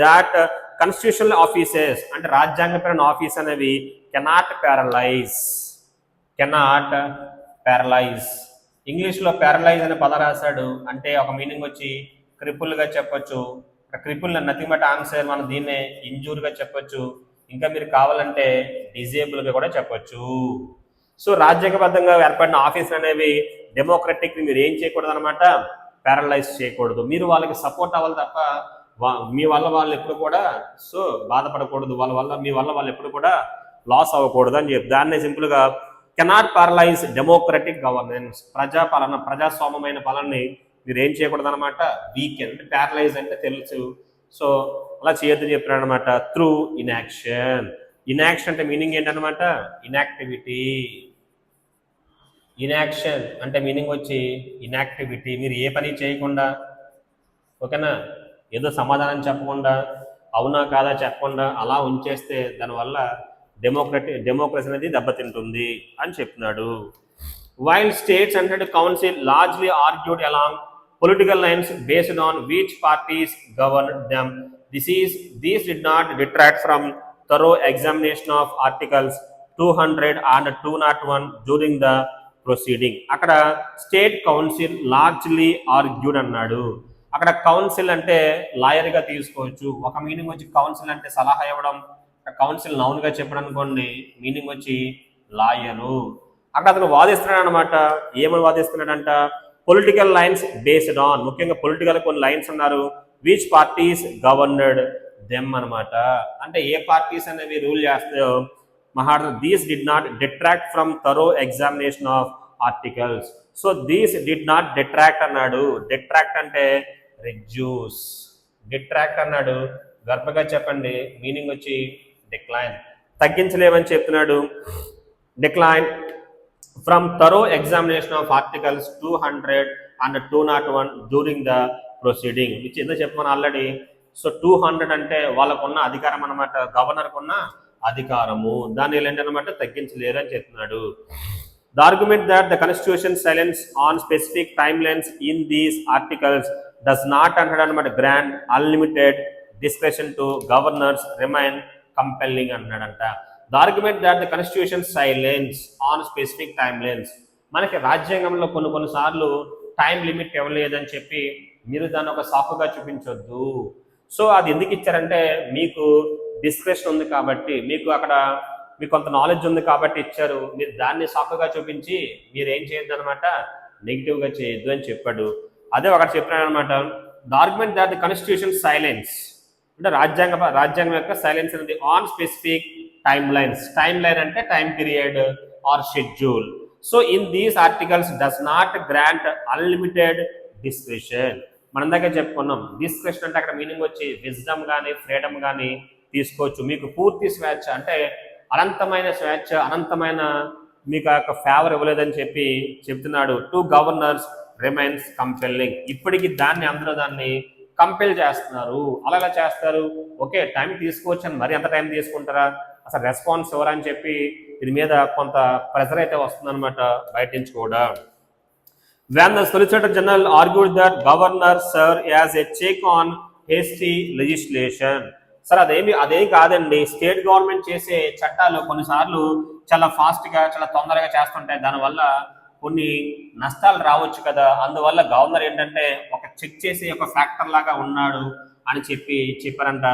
దాట్ కాన్స్టిట్యూషనల్ ఆఫీసెస్ అంటే రాజ్యాంగపరమైన ఆఫీస్ అనేవి కెనాట్ ప్యారలైజ్. ఇంగ్లీష్లో ప్యారలైజ్ అనే పదం రాశాడు, అంటే ఒక మీనింగ్ వచ్చి క్రిపుల్గా చెప్పొచ్చు. క్రిపుల్ నథింగ్ బట్ ఆన్సర్, మనం దీన్నే ఇంజూర్గా చెప్పొచ్చు, ఇంకా మీరు కావాలంటే డిజేబుల్గా కూడా చెప్పొచ్చు. సో రాజ్యాంగబద్ధంగా ఏర్పడిన ఆఫీసులు అనేవి డెమోక్రటిక్, మీరు ఏం చేయకూడదు అనమాట, ప్యారలైజ్ చేయకూడదు. మీరు వాళ్ళకి సపోర్ట్ అవ్వాలి తప్ప మీ వల్ల వాళ్ళు ఎప్పుడు కూడా సో బాధపడకూడదు, మీ వల్ల వాళ్ళు ఎప్పుడు కూడా లాస్ అవ్వకూడదు అని చెప్పి దాన్నే సింపుల్గా కెనాట్ ప్యారలైజ్ డెమోక్రటిక్ గవర్నెన్స్. ప్రజాస్వామ్యమైన పాలనని మీరు ఏం చేయకూడదు అనమాట, వీకెన్. అంటే ప్యారలైజ్ అంటే తెలుసు, సో అలా చేయొద్దని చెప్పారు అనమాట. Through inaction. ఇన్యాక్షన్ అంటే మీనింగ్ ఏంటనమాట, ఇన్యాక్టివిటీ. ఇన్యాక్షన్ అంటే మీనింగ్ వచ్చి ఇన్యాక్టివిటీ, మీరు ఏ పని చేయకుండా, ఓకేనా, ఏదో సమాధానం చెప్పకుండా అవునా కాదా చెప్పకుండా అలా ఉంచేస్తే దానివల్ల డెమోక్రసీ అనేది దెబ్బతింటుంది అని చెప్తున్నాడు. While states under the council largely argued along political lines based on which parties governed them, these did not detract from thorough examination of Articles 200 and 201 during the proceeding. అక్కడ స్టేట్ కౌన్సిల్ లార్జ్లీ ఆర్గ్యూడ్ అన్నాడు. అక్కడ council అంటే లాయర్గా తీసుకోవచ్చు. ఒక meaning వచ్చి council అంటే సలహా ఇవ్వడం, కౌన్సిల్ నౌన్గా చెప్పడం అనుకోండి, మీనింగ్ వచ్చి లాయరు. అక్కడ అతను వాదిస్తున్నాడు అనమాట. ఏమని వాదిస్తున్నాడంట? పొలిటికల్ లైన్స్ బేస్డ్ ఆన్, ముఖ్యంగా పొలిటికల్ కొన్ని లైన్స్ అన్నారు, విచ్ పార్టీస్ గవర్నర్డ్ దెమ్ అనమాట. అంటే ఏ పార్టీస్ అనేవి రూల్ చేస్తాయో మాట్లాడుతూ these did not detract from thorough examination of articles. So these did not detract అన్నాడు. డిట్రాక్ట్ అంటే రెడ్యూస్, డిట్రాక్ట్ అన్నాడు. గర్భగా చెప్పండి, మీనింగ్ వచ్చి డిక్లైన్, తగ్గించలేమని చెప్తున్నాడు. Decline from thorough examination of articles 200 and 201 during the proceeding, which ఏదో చెప్పమని ఆల్రెడీ. సో 200 అంటే వాళ్ళకున్న అధికారం అనమాట, గవర్నర్కు ఉన్న అధికారము, దాన్ని ఏంటనమాట తగ్గించలేరు అని చెప్తున్నాడు. The argument that the constitution silence on specific timelines in these articles does not అనమాట grant unlimited discretion to governors remain compelling అన్నాడంట. The argument that the constitution silence on specific timelines, మనకి రాజ్యాంగంలో కొన్నిసార్లు టైం లిమిట్ ఇవ్వలేదని చెప్పి మీరు దాన్ని ఒక సాకుగా చూపించొద్దు. సో అది ఎందుకు ఇచ్చారంటే మీకు డిస్క్రిప్షన్ ఉంది కాబట్టి, మీకు అక్కడ మీకు కొంత నాలెడ్జ్ ఉంది కాబట్టి ఇచ్చారు. మీరు దాన్ని సాకుగా చూపించి మీరు ఏం చేయొద్దు అనమాట, నెగిటివ్గా చేయొద్దు అని చెప్పాడు. అదే ఒకటి చెప్పాడు అనమాట. The argument that the constitution silence అంటే రాజ్యాంగం యొక్క సైలెన్స్ అనేది on specific time lines. Time line అంటే time period or schedule. So in these articles does not grant unlimited description. మనం దగ్గర చెప్పుకున్నాం, డిస్క్రిప్షన్ అంటే అక్కడ మీనింగ్ వచ్చి విజ్డమ్ కానీ ఫ్రీడమ్ కానీ తీసుకోవచ్చు. మీకు పూర్తి స్వేచ్ఛ అంటే అనంతమైన స్వేచ్ఛ, అనంతమైన మీకు ఆ యొక్క ఫేవర్ ఇవ్వలేదని చెప్పి చెప్తున్నాడు. To governors remains compelling. ఇప్పటికీ అందరూ దాన్ని కంపెల్ చేస్తున్నారు. అలా చేస్తారు, ఓకే టైం తీసుకోవచ్చు అని మరి ఎంత టైం తీసుకుంటారా, అసలు రెస్పాన్స్ ఎవరని చెప్పి దీని మీద కొంత ప్రెజర్ అయితే వస్తుందన్నమాట బయట నుంచి కూడా. When the Solicitor General argued that governors serve as a check on hasty legislation. Sir అదేం కాదండి, స్టేట్ గవర్నమెంట్ చేసే చట్టాలు కొన్నిసార్లు చాలా ఫాస్ట్గా చాలా తొందరగా చేస్తుంటాయి, దానివల్ల కొన్ని నష్టాలు రావచ్చు కదా, అందువల్ల గవర్నర్ ఏంటంటే ఒక చెక్ చేసి ఒక ఫ్యాక్టర్ లాగా ఉన్నాడు అని చెప్పారంట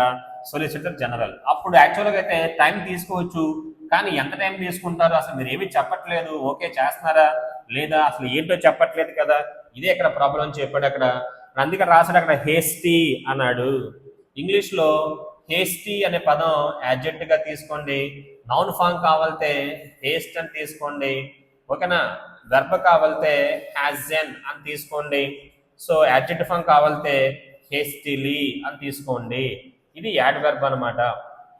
సొలిసిటర్ జనరల్. అప్పుడు యాక్చువల్గా అయితే టైం తీసుకోవచ్చు, కానీ ఎంత టైం తీసుకుంటారు, అసలు మీరు ఏమీ చెప్పట్లేదు, ఓకే చేస్తున్నారా లేదా అసలు ఏంటో చెప్పట్లేదు కదా, ఇదే ఇక్కడ ప్రాబ్లం అని చెప్పాడు. అక్కడ అందుకే రాశాడు అక్కడ హేస్టీ అన్నాడు. ఇంగ్లీష్లో హేస్టీ అనే పదం యాడ్జెక్ట్గా తీసుకోండి, నౌన్ ఫామ్ కావాలితే హేస్ట్ అని తీసుకోండి, ఓకేనా, వెర్బ్ కావాలితే హ్యాజెన్ అని తీసుకోండి, సో యాడ్జెక్టివ్ ఫామ్ కావాలితే హేస్టీలీ అని తీసుకోండి. ఇది యాడ్ వెర్బ్ అనమాట.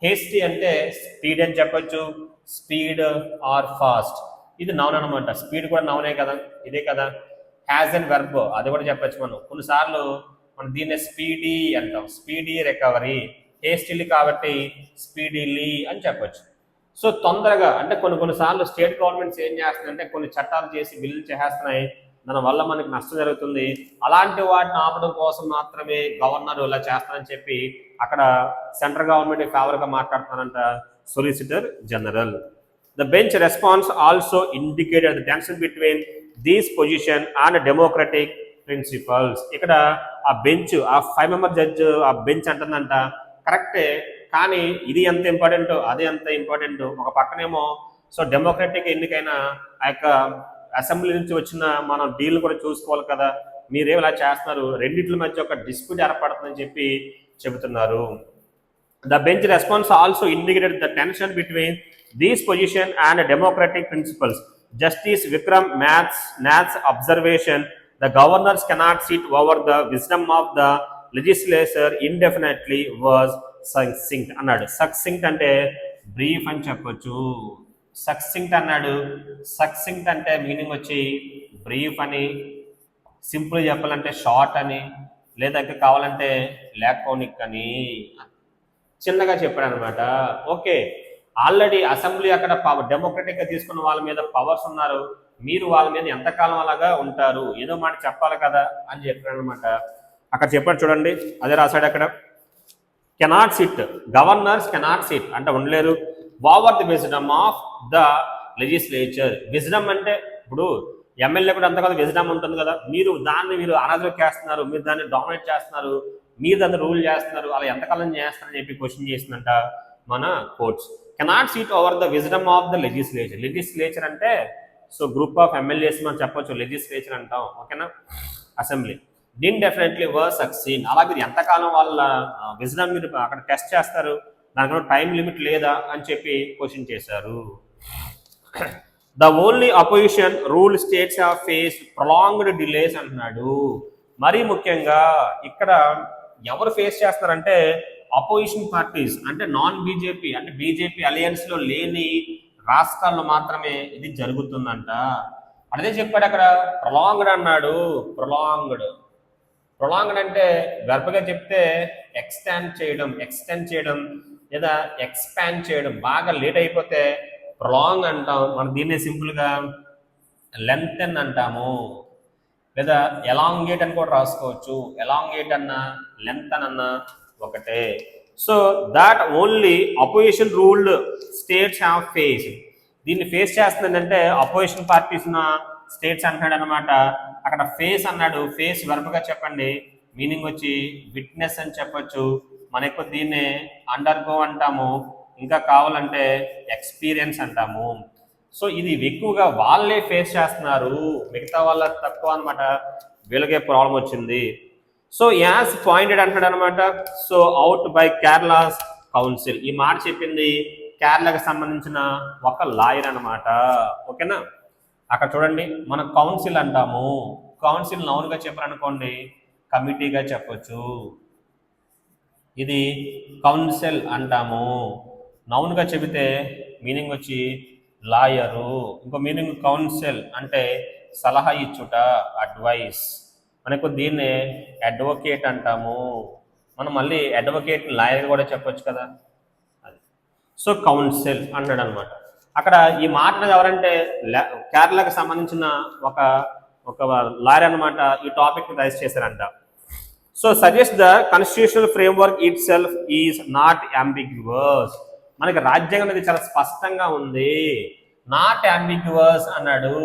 హేస్టీ అంటే స్పీడ్ అని చెప్పొచ్చు, స్పీడ్ ఆర్ ఫాస్ట్, ఇది నౌన్ అనమాట. స్పీడ్ కూడా నౌనే కదా, ఇదే కదా. హ్యాజ్ అండ్ వెర్బ్ అది కూడా చెప్పచ్చు మనం. కొన్నిసార్లు మనం దీన్నే స్పీడీ అంటాం, స్పీడీ రికవరీ. హేస్టీలీ కాబట్టి స్పీడీలీ అని చెప్పొచ్చు. సో తొందరగా అంటే కొన్నిసార్లు స్టేట్ గవర్నమెంట్స్ ఏం చేస్తున్నాయంటే కొన్ని చట్టాలు చేసి బిల్లులు చేసేస్తున్నాయి, దానివల్ల మనకి నష్టం జరుగుతుంది, అలాంటి వాటిని ఆపడం కోసం మాత్రమే గవర్నర్ ఇలా చేస్తానని చెప్పి అక్కడ సెంట్రల్ గవర్నమెంట్ ఫేవర్గా మాట్లాడుతున్నారంట solicitor general. The bench response also indicated the tension between these position and democratic principles. ఇక్కడ ఆ బెంచ్, ఆ 5 member జడ్జ్ ఆ బెంచ్ అంటుందంట కరెక్టే, కానీ ఇది ఎంత ఇంపార్టెంట్ అది ఎంత ఇంపార్టెంట్. ఒక పక్కనేమో సో డెమోక్రటిక్ ఎన్నికైన ఆ యొక్క అసెంబ్లీ నుంచి వచ్చిన మనం డీల్ కూడా చూసుకోవాలి కదా, మీరేం ఇలా చేస్తున్నారు, రెండింటి మధ్య ఒక డిస్ప్యూట్ ఏర్పడుతుందని చెప్పి చెబుతున్నారు. The bench response also indicated the tension between these position and democratic principles. Justice Vikram Nath's observation, the governors cannot sit over the wisdom of the legislature indefinitely was succinct అన్నాడు. సక్సింక్ట్ అంటే brief అని చెప్పొచ్చు. సక్సింక్ట్ అన్నాడు. సక్సింక్ట్ అంటే meaning వచ్చి brief అని, simple చెప్పాలంటే short అని, లేదా కావాలంటే లాకోనిక్ అని. చిన్నగా చెప్పాడు అనమాట. ఓకే, ఆల్రెడీ అసెంబ్లీ అక్కడ డెమోక్రటిక్ గా తీసుకున్న వాళ్ళ మీద పవర్స్ ఉన్నారు, మీరు వాళ్ళ మీద ఎంతకాలం అలాగా ఉంటారు, ఏదో మాట చెప్పాలి కదా అని చెప్పాడు అనమాట. అక్కడ చెప్పాడు చూడండి, అదే రాశాడు అక్కడ. Cannot SIT, governors cannot SIT అంటే ఉండలేరు over the wisdom of the legislature. Wisdom అంటే ఇప్పుడు ఎమ్మెల్యే కూడా అంత కదా విజ్డమ్ ఉంటుంది కదా, మీరు అనదర్ చేస్తున్నారు, మీరు దాన్ని డామినేట్ చేస్తున్నారు, మీరు దాన్ని రూల్ చేస్తున్నారు, అలా ఎంతకాలం చేస్తారని చెప్పి క్వశ్చన్ చేసిందంట మన courts. Cannot seat over the wisdom of the legislature. Legislature అంటే సో గ్రూప్ ఆఫ్ ఎమ్మెల్యేస్ మనం చెప్పొచ్చు, లెజిస్లేచర్ అంటాం, ఓకేనా, అసెంబ్లీ. దీన్ డెఫినెట్లీ వర్ సక్సీన్. అలా మీరు ఎంతకాలం వాళ్ళ విజ్డమ్ మీరు అక్కడ టెస్ట్ చేస్తారు, దానిలో టైం లిమిట్ లేదా అని చెప్పి క్వశ్చన్ చేశారు. The only opposition rule states have face prolonged delays అంటున్నాడు. మరీ ముఖ్యంగా ఇక్కడ ఎవరు ఫేస్ చేస్తారంటే అపోజిషన్ పార్టీస్, అంటే నాన్ బీజేపీ, అంటే బీజేపీ అలయన్స్ లో లేని రాష్ట్రాల్లో మాత్రమే ఇది జరుగుతుందంట. అదే చెప్పాడు అక్కడ. ప్రొలాంగ్డ్ అన్నాడు. ప్రొలాంగ్డ్ అంటే గర్భగా చెప్తే ఎక్స్టెండ్ చేయడం లేదా ఎక్స్పాండ్ చేయడం, బాగా లేట్ అయిపోతే ప్రొలాంగ్ అంటాం. మనం దీన్నే సింపుల్ గా లెంతెన్ అంటాము, లేదా ఎలాంగేట్ అని కూడా రాసుకోవచ్చు. ఎలాంగేట్ అన్నా లెంతన్ అన్నా ఒకటే. So that only opposition ruled states have face. దీన్ని ఫేస్ చేస్తుందంటే అపోజిషన్ పార్టీస్ ఉన్న స్టేట్స్ అంటున్నాడు అనమాట. అక్కడ ఫేస్ అన్నాడు, ఫేస్ వెర్బ్గా చెప్పండి, మీనింగ్ వచ్చి విట్నెస్ అని చెప్పొచ్చు. మనకు దీన్నే అండర్గో అంటాము, ఇంకా కావాలంటే ఎక్స్పీరియన్స్ అంటాము. సో ఇది ఎక్కువగా వాళ్ళే ఫేస్ చేస్తున్నారు, మిగతా వాళ్ళ తక్కువ అనమాట, వీళ్ళకే ప్రాబ్లం వచ్చింది. సో యాజ్ పాయింటెడ్ అంటాడు అనమాట. So out by Kerala's council. ఈ మాట చెప్పింది కేరళకు సంబంధించిన ఒక లాయర్ అనమాట, ఓకేనా. అక్కడ చూడండి, మనం కౌన్సిల్ అంటాము. కౌన్సిల్ నౌన్గా చెప్పారనుకోండి కమిటీగా చెప్పొచ్చు. ఇది కౌన్సిల్ అంటాము. నౌన్గా చెబితే మీనింగ్ వచ్చి లాయరు. ఇంకో మీనింగ్ కౌన్సిల్ అంటే సలహా ఇచ్చుట, అడ్వైస్. మనకు దీన్నే అడ్వకేట్ అంటాము. మనం మళ్ళీ అడ్వకేట్ లాయర్ కూడా చెప్పొచ్చు కదా. సో కౌన్సిల్ అంటాడు అనమాట. అక్కడ ఈ మాట ఎవరంటే కేరళకు సంబంధించిన ఒక లాయర్ అనమాట ఈ టాపిక్ రైజ్ చేశారంట. So suggest the constitutional framework itself is not ambiguous. మనకి రాజ్యాంగం అనేది చాలా స్పష్టంగా ఉంది. నాట్ అంబిగ్యువస్ అన్నాడు,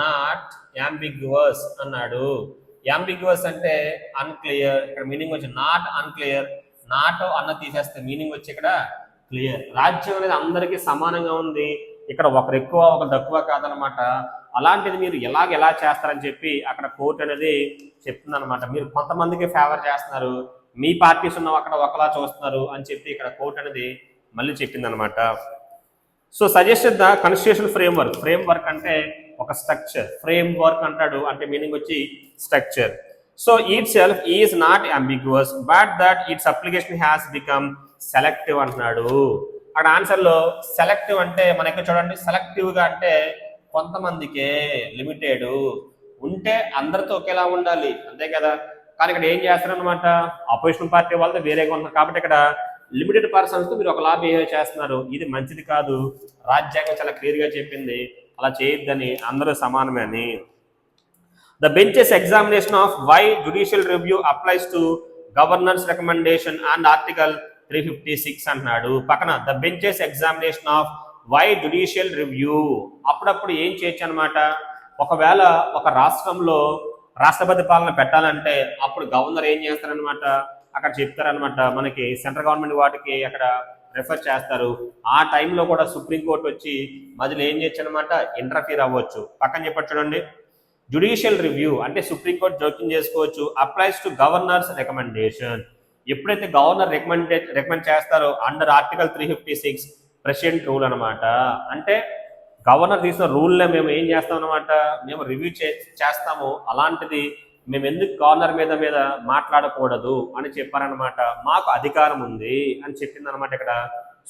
నాట్ అంబిగ్యువస్ అన్నాడు. అంబిగ్యువస్ అంటే అన్క్లియర్. ఇక్కడ మీనింగ్ వచ్చి నాట్ అన్క్లియర్, నాట్ అన్న తీసేస్తే మీనింగ్ వచ్చి ఇక్కడ క్లియర్. రాజ్యం అనేది అందరికీ సమానంగా ఉంది, ఇక్కడ ఒకరు ఎక్కువ ఒకరు తక్కువ కాదనమాట. అలాంటిది మీరు ఎలా చేస్తారని చెప్పి అక్కడ కోర్టు అనేది చెప్తుంది అనమాట. మీరు కొంతమందికి ఫేవర్ చేస్తున్నారు, మీ పార్టీస్ ఉన్న అక్కడ ఒకలా చూస్తున్నారు అని చెప్పి ఇక్కడ కోర్టు అనేది మళ్ళీ చెప్పింది అనమాట. So suggested the constitutional framework అంటే ఒక స్ట్రక్చర్, ఫ్రేమ్వర్క్ అంటాడు అంటే మీనింగ్ వచ్చి structure. So itself is not ambiguous but that its application has become selective అంటున్నాడు. అక్కడ ఆన్సర్లో సెలెక్టివ్ అంటే మనకి చూడండి, సెలెక్టివ్గా అంటే కొంతమందికే, లిమిటెడ్ ఉంటే అందరితో ఒకేలా ఉండాలి అంతే కదా. కానీ ఇక్కడ ఏం చేస్తారనమాట, అపోజిషన్ పార్టీ వాళ్ళతో వేరేగా ఉన్నారు కాబట్టి ఇక్కడ లిమిటెడ్ పర్సన్స్తో మీరు ఒకలా బిహేవ్ చేస్తున్నారు, ఇది మంచిది కాదు. రాజ్యాంగం చాలా క్లియర్గా చెప్పింది అలా చేయొద్దని, అందరూ సమానమే అని. The bench's examination of why judicial review applies to governor's recommendation and article 356 అంటున్నాడు. పక్కన the bench's examination of why judicial review. అప్పుడప్పుడు ఏం చేయొచ్చు అనమాట, ఒకవేళ ఒక రాష్ట్రంలో రాష్ట్రపతి పాలన పెట్టాలంటే అప్పుడు గవర్నర్ ఏం చేస్తారనమాట, అక్కడ చెప్తారనమాట, మనకి సెంట్రల్ గవర్నమెంట్ వాటికి అక్కడ రెఫర్ చేస్తారు. ఆ టైంలో కూడా సుప్రీంకోర్టు వచ్చి మధ్యలో ఏం చేయొచ్చు అనమాట, ఇంటర్ఫీర్ అవ్వచ్చు. పక్కన చెప్పచ్చు చూడండి, జ్యుడిషియల్ రివ్యూ అంటే సుప్రీంకోర్టు జోక్యం చేసుకోవచ్చు. Applies to governor's recommendation. ఎప్పుడైతే గవర్నర్ రికమెండ్ చేస్తారో అండర్ ఆర్టికల్ 356 ప్రెసిడెంట్ రూల్ అనమాట. అంటే గవర్నర్ తీసిన రూల్నే మేము ఏం చేస్తాం అనమాట, మేము రివ్యూ చేస్తాము. అలాంటిది మేము ఎందుకు గవర్నర్ మీద మాట్లాడకూడదు అని చెప్పారనమాట. మాకు అధికారం ఉంది అని చెప్పింది అనమాట ఇక్కడ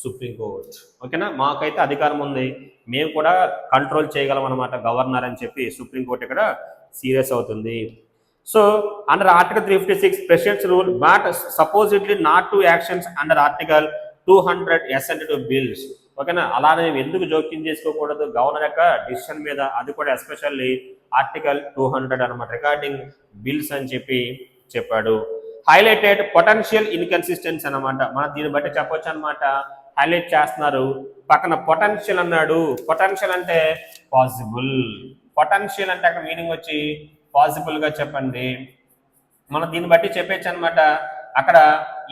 సుప్రీంకోర్టు, ఓకేనా. మాకైతే అధికారం ఉంది, మేము కూడా కంట్రోల్ చేయగలం అనమాట గవర్నర్ అని చెప్పి సుప్రీంకోర్టు ఇక్కడ సీరియస్ అవుతుంది. So under article 356 president's rule but supposedly not to actions under article 200 assent bills. ఓకేనా, అలానే ఎందుకు జోక్యం చేసుకోకూడదు గవర్నర్ యొక్క డిసిషన్ మీద, అది కూడా ఎస్పెషల్లీ ఆర్టికల్ 200 అనమాట, రిగార్డింగ్ బిల్స్ అని చెప్పాడు. హైలైటెడ్ పొటెన్షియల్ ఇన్కన్సిస్టెన్సీ అనమాట, మనం దీన్ని బట్టి చెప్పొచ్చు అనమాట. హైలైట్ చేస్తున్నారు, పక్కన పొటెన్షియల్ అన్నాడు. పొటెన్షియల్ అంటే పాసిబుల్, పొటెన్షియల్ అంటే అక్కడ మీనింగ్ వచ్చి పాసిబుల్ గా చెప్పండి. మనం దీన్ని బట్టి చెప్పచ్చు అనమాట. అక్కడ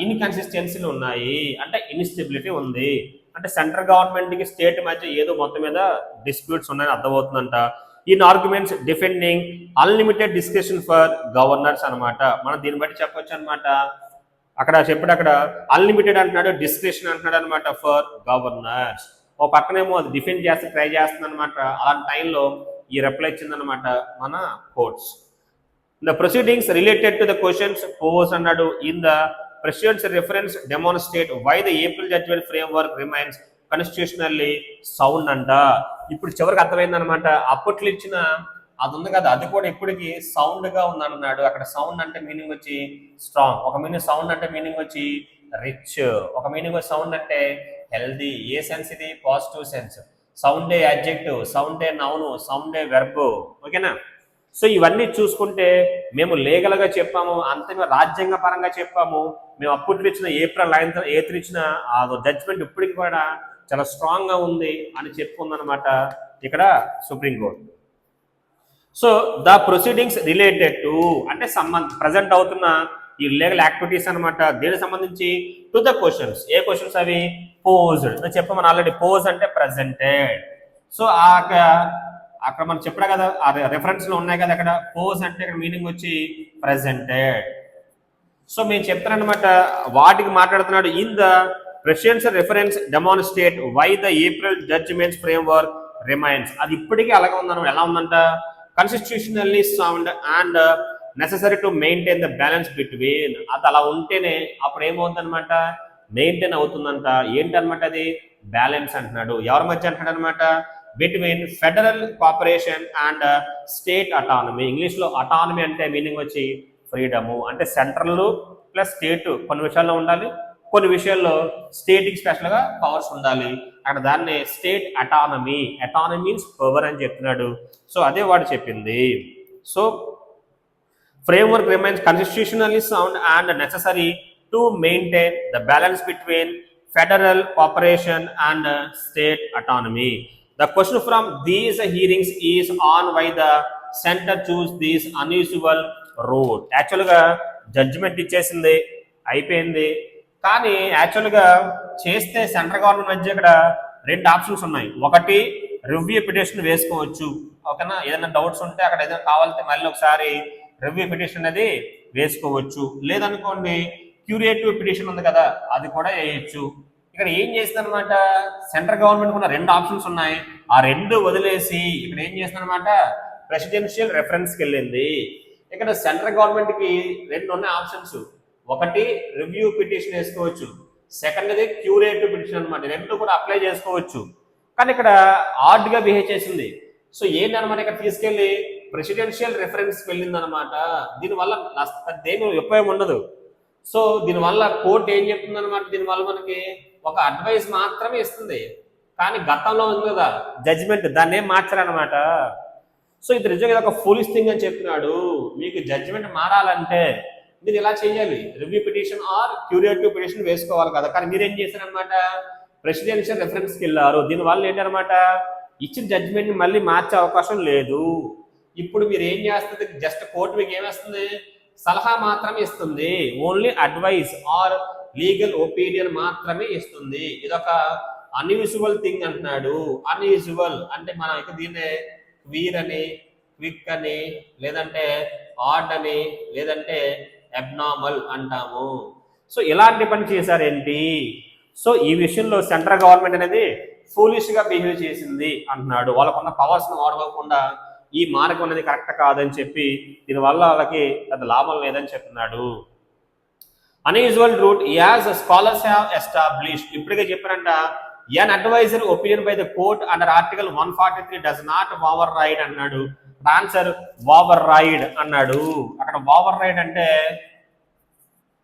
ఇన్కన్సిస్టెన్సీలు ఉన్నాయి అంటే ఇన్స్టెబిలిటీ ఉంది, అంటే సెంట్రల్ గవర్నమెంట్ కి స్టేట్ మధ్య ఏదో మొత్తం మీద డిస్ప్యూట్స్ ఉన్నాయని అర్థమవుతుందంట. In arguments defending unlimited discussion for governors అనమాట. మనం దీన్ని బట్టి చెప్పొచ్చు అనమాట. అక్కడ అన్లిమిటెడ్ అంటున్నాడు, డిస్క్రిప్షన్ అంటున్నాడు అనమాట ఫర్ గవర్నర్స్. ఓ పక్కనేమో అది డిఫెండ్ చేస్తే ట్రై చేస్తుంది అనమాట. అలాంటి టైంలో ఈ రిప్లై ఇచ్చిందనమాట మన courts. The proceedings related to the questions posed అన్నాడు in the precedents reference demonstrate why the April judgment framework remains constitutionally sound అంట. ఇప్పుడు చివరికి అర్థమైంది అనమాట. అప్పట్లో ఇచ్చిన అది ఉంది కదా, అది కూడా ఇప్పటికి సౌండ్ గా ఉంది అన్నాడు. అక్కడ సౌండ్ అంటే మీనింగ్ వచ్చి స్ట్రాంగ్, ఒక మీనింగ్ సౌండ్ అంటే మీనింగ్ వచ్చి రిచ్, ఒక మీనింగ్ సౌండ్ అంటే హెల్దీ. ఏ సెన్స్ ఇది? Positive sense. సౌండే అడ్జెక్టివ్, సౌండే నౌను, సౌండే వెర్బ్. ఓకేనా, సో ఇవన్నీ చూసుకుంటే మేము లీగల్గా చెప్పాము, అంతిమ రాజ్యాంగ పరంగా చెప్పాము. మేము అప్పట్లో ఇచ్చిన ఏప్రిల్ 9th ఇచ్చిన ఆ జడ్జ్మెంట్ ఇప్పటికి కూడా చాలా స్ట్రాంగ్ గా ఉంది అని చెప్పుకుందనమాట ఇక్కడ supreme court. So the proceedings related to అంటే ప్రజెంట్ అవుతున్న ఈ లీగల్ యాక్టివిటీస్ అనమాట. దీనికి సంబంధించి to the questions. A questions అవి? పోజ్డ్. చెప్పమని ఆల్రెడీ పోజ్ అంటే ప్రెజెంటెడ్. సో అక్కడ మనం చెప్పడా కదా, ఆ రెఫరెన్స్ లో ఉన్నాయి కదా, అక్కడ పోజ్ అంటే ఇక్కడ మీనింగ్ వచ్చి ప్రెజెంటెడ్. సో మేము చెప్తానమాట, వాటికి మాట్లాడుతున్నాడు. In the presidential reference demonstrate why the April judgments framework remains. అది ఇప్పటికీ అలాగే ఉందన్నమాట. ఎలా ఉందంట? Constitutionally sound and necessary to maintain the balance between. అది అలా ఉంటేనే అప్పుడు ఏమవుతుందన్నమాట, మెయింటైన్ అవుతుందంట. ఏంటన్నమాట అది? బ్యాలెన్స్ అంటున్నాడు. ఎవరి మధ్య అంటున్నాడు అనమాట? Between federal cooperation and state autonomy. ఇంగ్లీష్లో అటానమీ అంటే మీనింగ్ వచ్చి ఫ్రీడము, అంటే సెంట్రల్ ప్లస్ స్టేట్ కొన్ని విషయాల్లో ఉండాలి, కొన్ని విషయాల్లో స్టేట్కి స్పెషల్గా పవర్స్ ఉండాలి. అక్కడ దాన్ని state autonomy, autonomy means power అని చెప్తున్నాడు. సో అదే వాడు చెప్పింది. So framework remains constitutionally sound and necessary to maintain the balance between federal cooperation and state autonomy. The question from these hearings is on why the center choose this unusual route. యాక్చువల్గా judgement ఇచ్చేసింది, అయిపోయింది. కానీ యాక్చువల్గా చేస్తే central government మధ్య ఇక్కడ 2 options ఉన్నాయి. ఒకటి రివ్యూ పిటిషన్ వేసుకోవచ్చు. ఓకేనా, ఏదైనా డౌట్స్ ఉంటే అక్కడ ఏదైనా కావాలంటే మళ్ళీ ఒకసారి రివ్యూ పిటిషన్ అనేది వేసుకోవచ్చు. లేదనుకోండి క్యూరేటివ్ పిటిషన్ ఉంది కదా, అది కూడా వేయచ్చు. ఇక్కడ ఏం చేస్తుందన్నమాట, సెంట్రల్ గవర్నమెంట్ కూడా 2 ఆప్షన్స్ ఉన్నాయి. ఆ 2 వదిలేసి ఇక్కడ ఏం చేస్తుందన్నమాట, ప్రెసిడెన్షియల్ రెఫరెన్స్కి వెళ్ళింది. ఇక్కడ సెంట్రల్ గవర్నమెంట్ కి 2 ఉన్నాయి ఆప్షన్స్. ఒకటి రివ్యూ పిటిషన్ వేసుకోవచ్చు, సెకండ్ది క్యూరేటివ్ పిటిషన్ అనమాట. 2 కూడా అప్లై చేసుకోవచ్చు. కానీ ఇక్కడ ఆర్డ్ గా బిహేవ్ చేసింది. సో ఏంటనమాట, ఇక్కడ తీసుకెళ్లి ప్రెసిడెన్షియల్ రెఫరెన్స్కి వెళ్ళింది అనమాట. దీనివల్ల దేని ఉపయోగం ఉండదు. సో దీనివల్ల కోర్టు ఏం చెప్తుంది అనమాట, దీనివల్ల మనకి ఒక అడ్వైస్ మాత్రమే ఇస్తుంది. కానీ గతంలో ఉంది కదా జడ్జిమెంట్, దాన్ని ఏం మార్చారనమాట. సో ఇది నిజంగా ఒక ఫూలిష్ థింగ్ అని చెప్తున్నాడు. మీకు జడ్జిమెంట్ మారాలంటే మీరు ఇలా చేయాలి, review petition or curative petition వేసుకోవాలి కదా. కానీ మీరేం చేశారనమాట, ప్రెసిడెన్షియల్ రెఫరెన్స్కి వెళ్ళారు. దీనివల్ల ఏంటనమాట, ఇచ్చిన జడ్జిమెంట్ మళ్ళీ మార్చే అవకాశం లేదు. ఇప్పుడు మీరు ఏం చేస్తుంది, జస్ట్ కోర్టు మీకు ఏమేస్తుంది, సలహా మాత్రమే ఇస్తుంది. Only advice are legal opinion మాత్రమే ఇస్తుంది. ఇదొక అన్యూజువల్ థింగ్ అంటున్నాడు. అన్యూజువల్ అంటే మనం ఇక దీన్నే క్వీర్ అని, క్విక్ అని, లేదంటే ఆడ్ అని, లేదంటే అబ్నార్మల్ అంటాము. సో ఇలాంటి పని చేశారేంటి? సో ఈ విషయంలో సెంట్రల్ గవర్నమెంట్ అనేది ఫూలిష్ గా బిహేవ్ చేసింది అంటున్నాడు. వాళ్ళకున్న పవర్స్ ను వాడుకోకుండా ఈ మార్గం అనేది కరెక్ట్ కాదని చెప్పి దీనివల్ల వాళ్ళకి పెద్ద లాభం లేదని చెప్తున్నాడు. Unusual route as scholars have established. ఇప్పటికే చెప్పారంట, an advisory opinion by the court under article 143 does not override అన్నాడు. ఆన్సర్ ఓవర్రైడ్ అన్నాడు. అక్కడ ఓవర్రైడ్ అంటే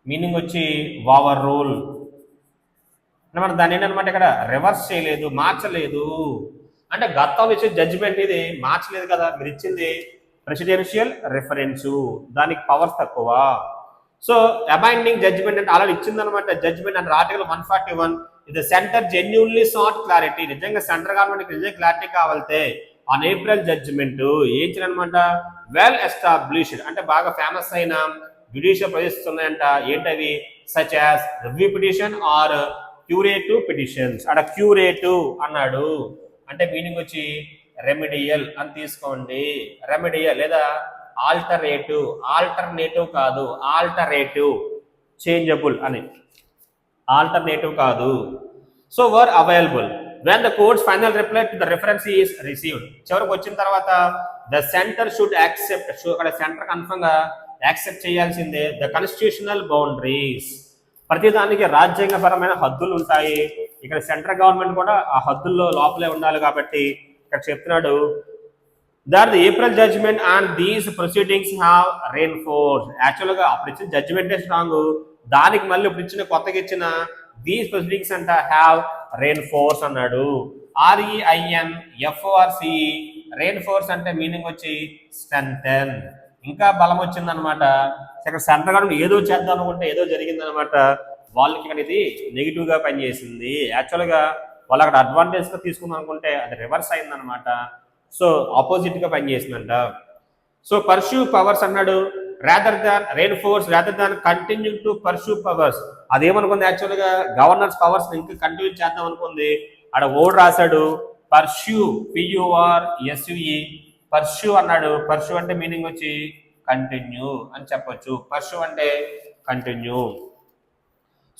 మీనింగ్ వచ్చి ఓవర్ రూల్. మనం దాన్ని ఏంటనమాట ఇక్కడ రివర్స్ చేయలేదు, మార్చలేదు. అంటే గతంలో ఇచ్చే జడ్జిమెంట్ ఇది మార్చలేదు కదా, మీరు ఇచ్చింది ప్రెసిడెన్షియల్ రిఫరెన్స్, దానికి పవర్స్ తక్కువ. సో అబైండింగ్ జడ్జిమెంట్ అంటే ఆల్రెడీ ఇచ్చిందనమాట జడ్జిమెంట్ అండ్ ఆర్టికల్ 141 ఇది సెంటర్ జెన్యున్లీ సాట్ క్లారిటీ, నిజంగా సెంట్రల్ గవర్నమెంట్ నిజంగా క్లారిటీ కావాలితే ఆన్ ఏప్రిల్ జడ్జిమెంట్ ఏం చేయాలన్నమాట, వెల్ ఎస్టాబ్లిష్డ్ అంటే బాగా ఫేమస్ అయిన జ్యుడిషియల్ ప్రొసెసెస్ ఉన్నాయంట. ఏంటవి? Such as review petition or curative petitions. అక్కడ క్యూరేటివ్ అన్నాడు అంటే మీనింగ్ వచ్చి రెమిడియల్ అని తీసుకోండి. రెమిడియల్ లేదా ఆల్టర్నేటివ్, ఆల్టర్నేటివ్ కాదు ఆల్టరేటివ్, చేంజబుల్ అని, ఆల్టర్నేటివ్ కాదు. So were available when the courts final reply to the reference is received. చివరికి వచ్చిన తర్వాత ద సెంటర్ షుడ్ యాక్సెప్ట్, అక్కడ సెంటర్ కన్ఫర్మ్ గా యాక్సెప్ట్ చేయాల్సిందే ద కాన్స్టిట్యూషనల్ బౌండరీస్. ప్రతిదానికి రాజ్యాంగపరమైన హద్దులు ఉంటాయి. ఇక్కడ సెంట్రల్ గవర్నమెంట్ కూడా ఆ హద్దుల్లో లోపలే ఉండాలి. కాబట్టి ఇక్కడ చెప్తున్నాడు that the April judgment and these proceedings have reinforced. యాక్చువల్గా అప్పుడు ఇచ్చిన జడ్జిమెంటే స్ట్రాంగ్, దానికి మళ్ళీ ఇప్పుడు ఇచ్చిన కొత్తగా ఇచ్చిన దీస్ ప్రొసీడింగ్స్ అంట హ్యావ్ రెయిన్ఫోర్స్ అన్నాడు. REINFORCE రెయిన్ఫోర్స్ అంటే మీనింగ్ వచ్చి స్ట్రెంథెన్, ఇంకా బలం వచ్చిందనమాట. ఇక్కడ సెంట్రల్ గవర్నమెంట్ ఏదో చేద్దాం అనుకుంటే ఏదో జరిగిందనమాట, వాళ్ళకి ఇక్కడ ఇది నెగిటివ్ గా పనిచేసింది. యాక్చువల్గా వాళ్ళు అక్కడ అడ్వాంటేజ్ గా తీసుకుందాం అనుకుంటే అది రివర్స్ అయిందనమాట. సో ఆపోజిట్ గా పనిచేసిందంట. సో పర్స్యూ పవర్స్ అన్నాడు, rather than reinforce rather than continue to pursue powers. అదేమనుకుంది యాక్చువల్గా గవర్నర్స్ పవర్స్ ఇంకా కంటిన్యూ చేద్దాం అనుకుంది. అక్కడ ఓడ్ రాశాడు పర్స్యూ, PURSUE పర్స్యూ అన్నాడు. పర్స్యూ అంటే మీనింగ్ వచ్చి కంటిన్యూ అని చెప్పొచ్చు. పర్స్యూ అంటే continue.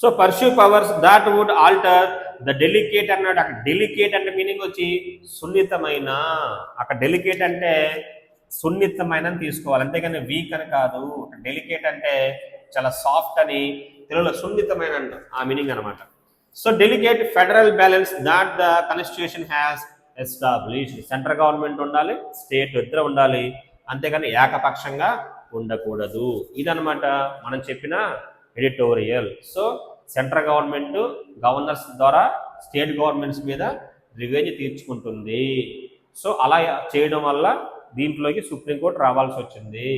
So pursue powers that would alter the delicate అన్నాడు. అక్కడ డెలికేట్ అంటే మీనింగ్ వచ్చి సున్నితమైన, అక్కడ డెలికేట్ అంటే సున్నితమైన తీసుకోవాలి, అంతేగాని వీక్ అని కాదు. డెలికేట్ అంటే చాలా సాఫ్ట్ అని, తెలుగులో సున్నితమైన ఆ మీనింగ్ అనమాట. So delicate federal balance that the constitution has established. Central government ఉండాలి, స్టేట్ ఇద్దరు ఉండాలి, అంతేగాని ఏకపక్షంగా ఉండకూడదు. ఇదనమాట మనం చెప్పిన editorial. So central government governors ద్వారా స్టేట్ గవర్నమెంట్స్ మీద రివెంజ్ తీర్చుకుంటుంది. సో అలా చేయడం వల్ల దీంట్లోకి సుప్రీంకోర్టు రావాల్సి వచ్చింది.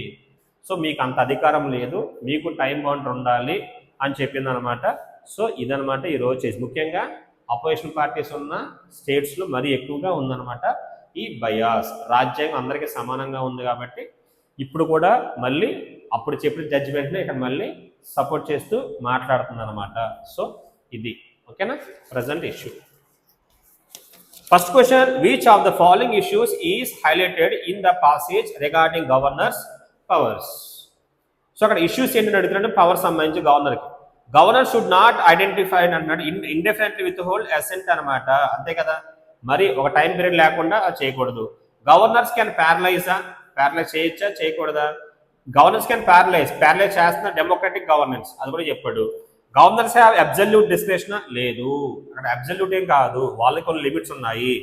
సో మీకు అంత అధికారం లేదు, మీకు టైం బౌండరీ ఉండాలి అని చెప్పింది అనమాట. సో ఇదనమాట ఈరోజు చేసి ముఖ్యంగా అపోజిషన్ పార్టీస్ ఉన్న స్టేట్స్లో మరీ ఎక్కువగా ఉందన్నమాట ఈ బయాస్. రాజ్యాంగం అందరికీ సమానంగా ఉంది కాబట్టి ఇప్పుడు కూడా మళ్ళీ అప్పుడు చెప్పిన జడ్జిమెంట్ని ఇక్కడ మళ్ళీ సపోర్ట్ చేస్తూ మాట్లాడుతుంది అనమాట. సో ఇది ఓకేనా present issue. First question, which of the following issues is highlighted in the passage regarding governors powers. So అక్కడ ఇష్యూస్ ఏంటని అడుగుతుంటే పవర్ సంబంధించి గవర్నర్కి. గవర్నర్ షుడ్ నాట్ ఐడెంటిఫైడ్ అన్నాడు, ఇండెఫినెట్లీ విత్ హోల్డ్ అసెంట్ అనమాట, అంతే కదా. మరి ఒక టైం పీరియడ్ లేకుండా చేయకూడదు. గవర్నర్స్ క్యాన్ ప్యారలైజా, ప్యారలైజ్ చేయొచ్చా చేయకూడదా? గవర్నర్స్ క్యాన్ ప్యారలైజ్ చేస్తున్న డెమోక్రటిక్ గవర్నెన్స్ అది కూడా చెప్పాడు. గవర్నర్స్ హ్యావ్ అబ్సల్యూట్ డిస్క్రిప్షన్ లేదు, అక్కడ అబ్సల్యూట్ ఏం కాదు, వాళ్ళకి కొన్ని లిమిట్స్ ఉన్నాయి.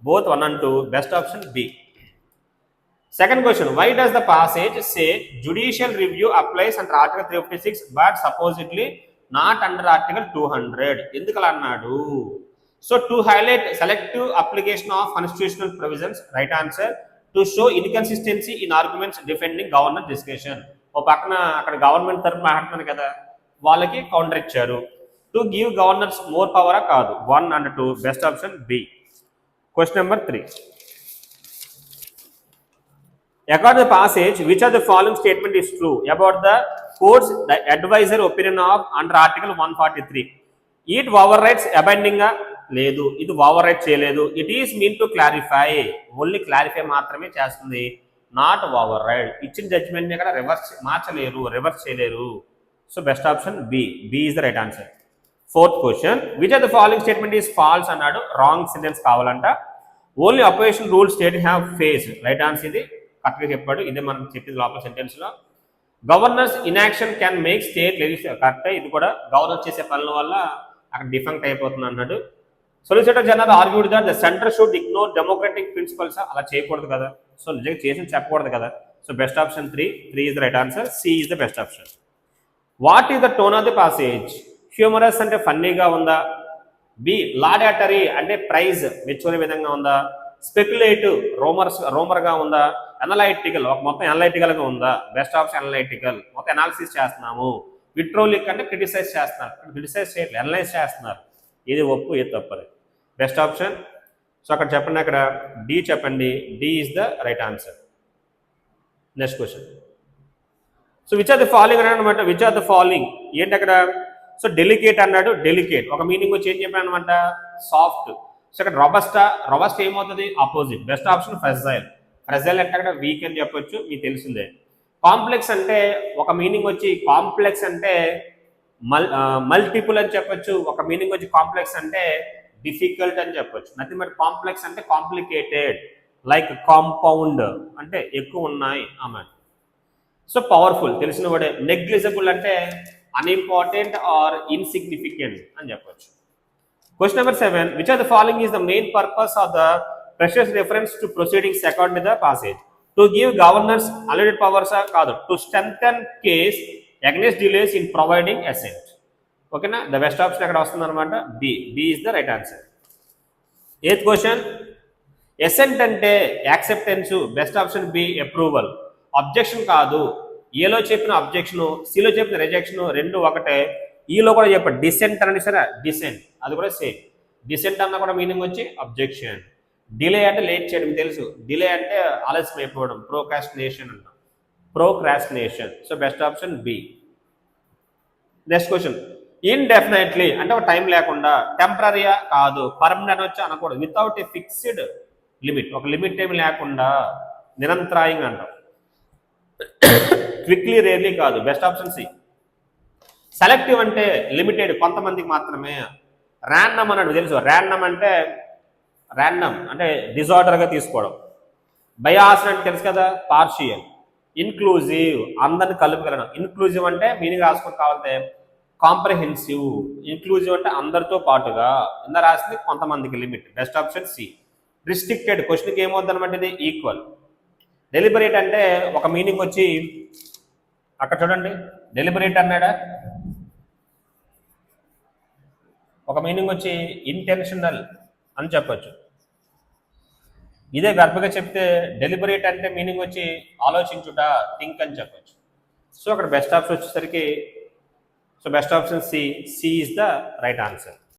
Both 1 and 2 best option B. Second question, why does the passage say judicial review applies under article 356 but supposedly not under article 200? ఎందుకు అలా అన్నాడు? So to highlight selective application of constitutional provisions, right answer. To show inconsistency in arguments defending governor description. ఓ పక్కన అక్కడ government తరఫున మాట్లాడుతున్నాను కదా, వాళ్ళకి కౌంటర్ ఇచ్చారు. టు గివ్ గవర్నర్స్ మోర్ పవరా కాదు, 1 and 2 best option B. Question number 3, according to the passage, which of the following statement is true about the court's advisory opinion of under article 143? It overrides abiding లేదు, ఇది overwrite చేయలేదు. It is mean to clarify, only clarify మాత్రమే చేస్తుంది, not override. ఇచ్చిన judgment ఇక్కడ మార్చలేరు, reverse చేయలేరు. So best option B, B is the right answer. Fourth question, which of the following statement is false అన్నాడు, wrong sentence కావాలంట. Only opposition rule state have face, right answer ఇది కరెక్ట్గా చెప్పాడు. ఇదే మనం చెప్పింది లోపల సెంటెన్స్ లో. Governor's inaction can make state legislature, correct, ఇది కూడా గవర్నర్ చేసే పనుల వల్ల అక్కడ డిఫంక్ట్ అయిపోతుంది అన్నాడు. Solicitor general argued that the center should ignore democratic principles, అలా చేయకూడదు కదా, సో నిజంగా చేసి చెప్పకూడదు కదా. So best option 3 is the right answer. C is the best option. What is the tone of the passage? Humorous అంటే ఫన్నీగా ఉందా, బి లాడేటరీ అంటే ప్రైజ్ మెచ్చుకునే విధంగా ఉందా, స్పెక్యులేటివ్ రోమర్గా ఉందా, అనలైటికల్ ఒక మొత్తం అనలైటికల్గా ఉందా, బెస్ట్ ఆప్షన్ అనలైటికల్ మొత్తం అనాలిసిస్ చేస్తున్నాము, విట్రోలిక్ అంటే క్రిటిసైజ్ చేస్తున్నారు, క్రిటిసైజ్ చేయట్లేదు అనలైజ్ చేస్తున్నారు, ఇది ఒప్పు ఇది తప్పదు, బెస్ట్ ఆప్షన్. సో అక్కడ చెప్పండి, అక్కడ డి చెప్పండి, D is the right answer. Next question. So which are the following అని అనమాట, విచ్ ఆర్ ద ఫాలోయింగ్ ఏంటి అక్కడ, సో డెలికేట్ అన్నాడు, డెలికేట్ ఒక మీనింగ్ వచ్చి ఏం చెప్పాను అనమాట, సాఫ్ట్. సో ఇక్కడ రొబస్ట్ ఏమవుతుంది, opposite, best option fragile. Fragile అంటే అక్కడ వీక్ అని చెప్పొచ్చు, మీకు తెలిసిందే. కాంప్లెక్స్ అంటే ఒక మీనింగ్ వచ్చి, కాంప్లెక్స్ అంటే మల్టిపుల్ అని చెప్పొచ్చు, ఒక మీనింగ్ వచ్చి కాంప్లెక్స్ అంటే డిఫికల్ట్ అని చెప్పొచ్చు. నథింగ్ బట్ కాంప్లెక్స్ అంటే కాంప్లికేటెడ్, లైక్ కాంపౌండ్ అంటే ఎక్కువ ఉన్నాయి ఆమె. సో పవర్ఫుల్ తెలిసిన వాడే. నెగ్లిజిబుల్ అంటే అన్ఇంపార్టెంట్ ఆర్ ఇన్సిగ్నిఫికెంట్ అని చెప్పొచ్చు. Question number 7, which are the following is the main purpose of the precious reference to proceedings according to the passage, to give governors unlimited powers కాదు, to strengthen case against delays in providing assent. ఓకేనా, the best option ఎక్కడ వస్తుంది అనమాట, B is the right answer. 8th question, assent అంటే acceptance, best option B approval. Objection కాదు, ఏలో చెప్పిన objection, సిలో చెప్పిన రిజెక్షన్ రెండు ఒకటే. ఈలో కూడా చెప్పండి డిసెంట్ అని సరే, డిసెంట్ అది కూడా సేమ్. డిసెంట్ అన్న కూడా మీనింగ్ వచ్చి అబ్జెక్షన్. డిలే అంటే లేట్ చేయడం తెలుసు, డిలే అంటే ఆలస్యం అయిపోవడం, ప్రోకాస్టినేషన్ అంటాం, procrastination. So best option B. Next question, indefinitely అంటే ఒక టైం లేకుండా, టెంపరీయా కాదు, పర్మనెంట్ వచ్చి అనకూడదు, వితౌట్ ఏ ఫిక్స్డ్ లిమిట్ ఒక లిమిట్ టైం లేకుండా, నిరంతరాయంగా అంటాం. క్విక్లీ రేర్లీ కాదు, బెస్ట్ ఆప్షన్ సి. సెలెక్టివ్ అంటే లిమిటెడ్ కొంతమందికి మాత్రమే. ర్యాండమ్ అన్నాడు తెలుసు, ర్యాండమ్ అంటే డిజార్డర్గా తీసుకోవడం. బయాస్ అంటే తెలుసు కదా, పార్షియల్. ఇన్క్లూజివ్ అందరిని కలుపుకెళ్ళడం, ఇన్క్లూజివ్ అంటే మీనింగ్ రాసుకొని కావాలంటే కాంప్రహెన్సివ్, ఇంక్లూజివ్ అంటే అందరితో పాటుగా, ఇంద రాసింది కొంతమందికి limit, best option C. Restricted క్వశ్చన్కి ఏమవుతుంది అనమాట, ఇది ఈక్వల్. డెలిబరేట్ అంటే ఒక మీనింగ్ వచ్చి, అక్కడ చూడండి డెలిబరేట్ అన్నాడా, ఒక మీనింగ్ వచ్చి ఇంటెన్షనల్ అని చెప్పొచ్చు. ఇదే వెర్బ్గా చెప్తే డెలిబరేట్ అంటే మీనింగ్ వచ్చి ఆలోచించుట, థింక్ అని చెప్పొచ్చు. సో అక్కడ బెస్ట్ ఆప్షన్ వచ్చేసరికి, so best option C is the right answer.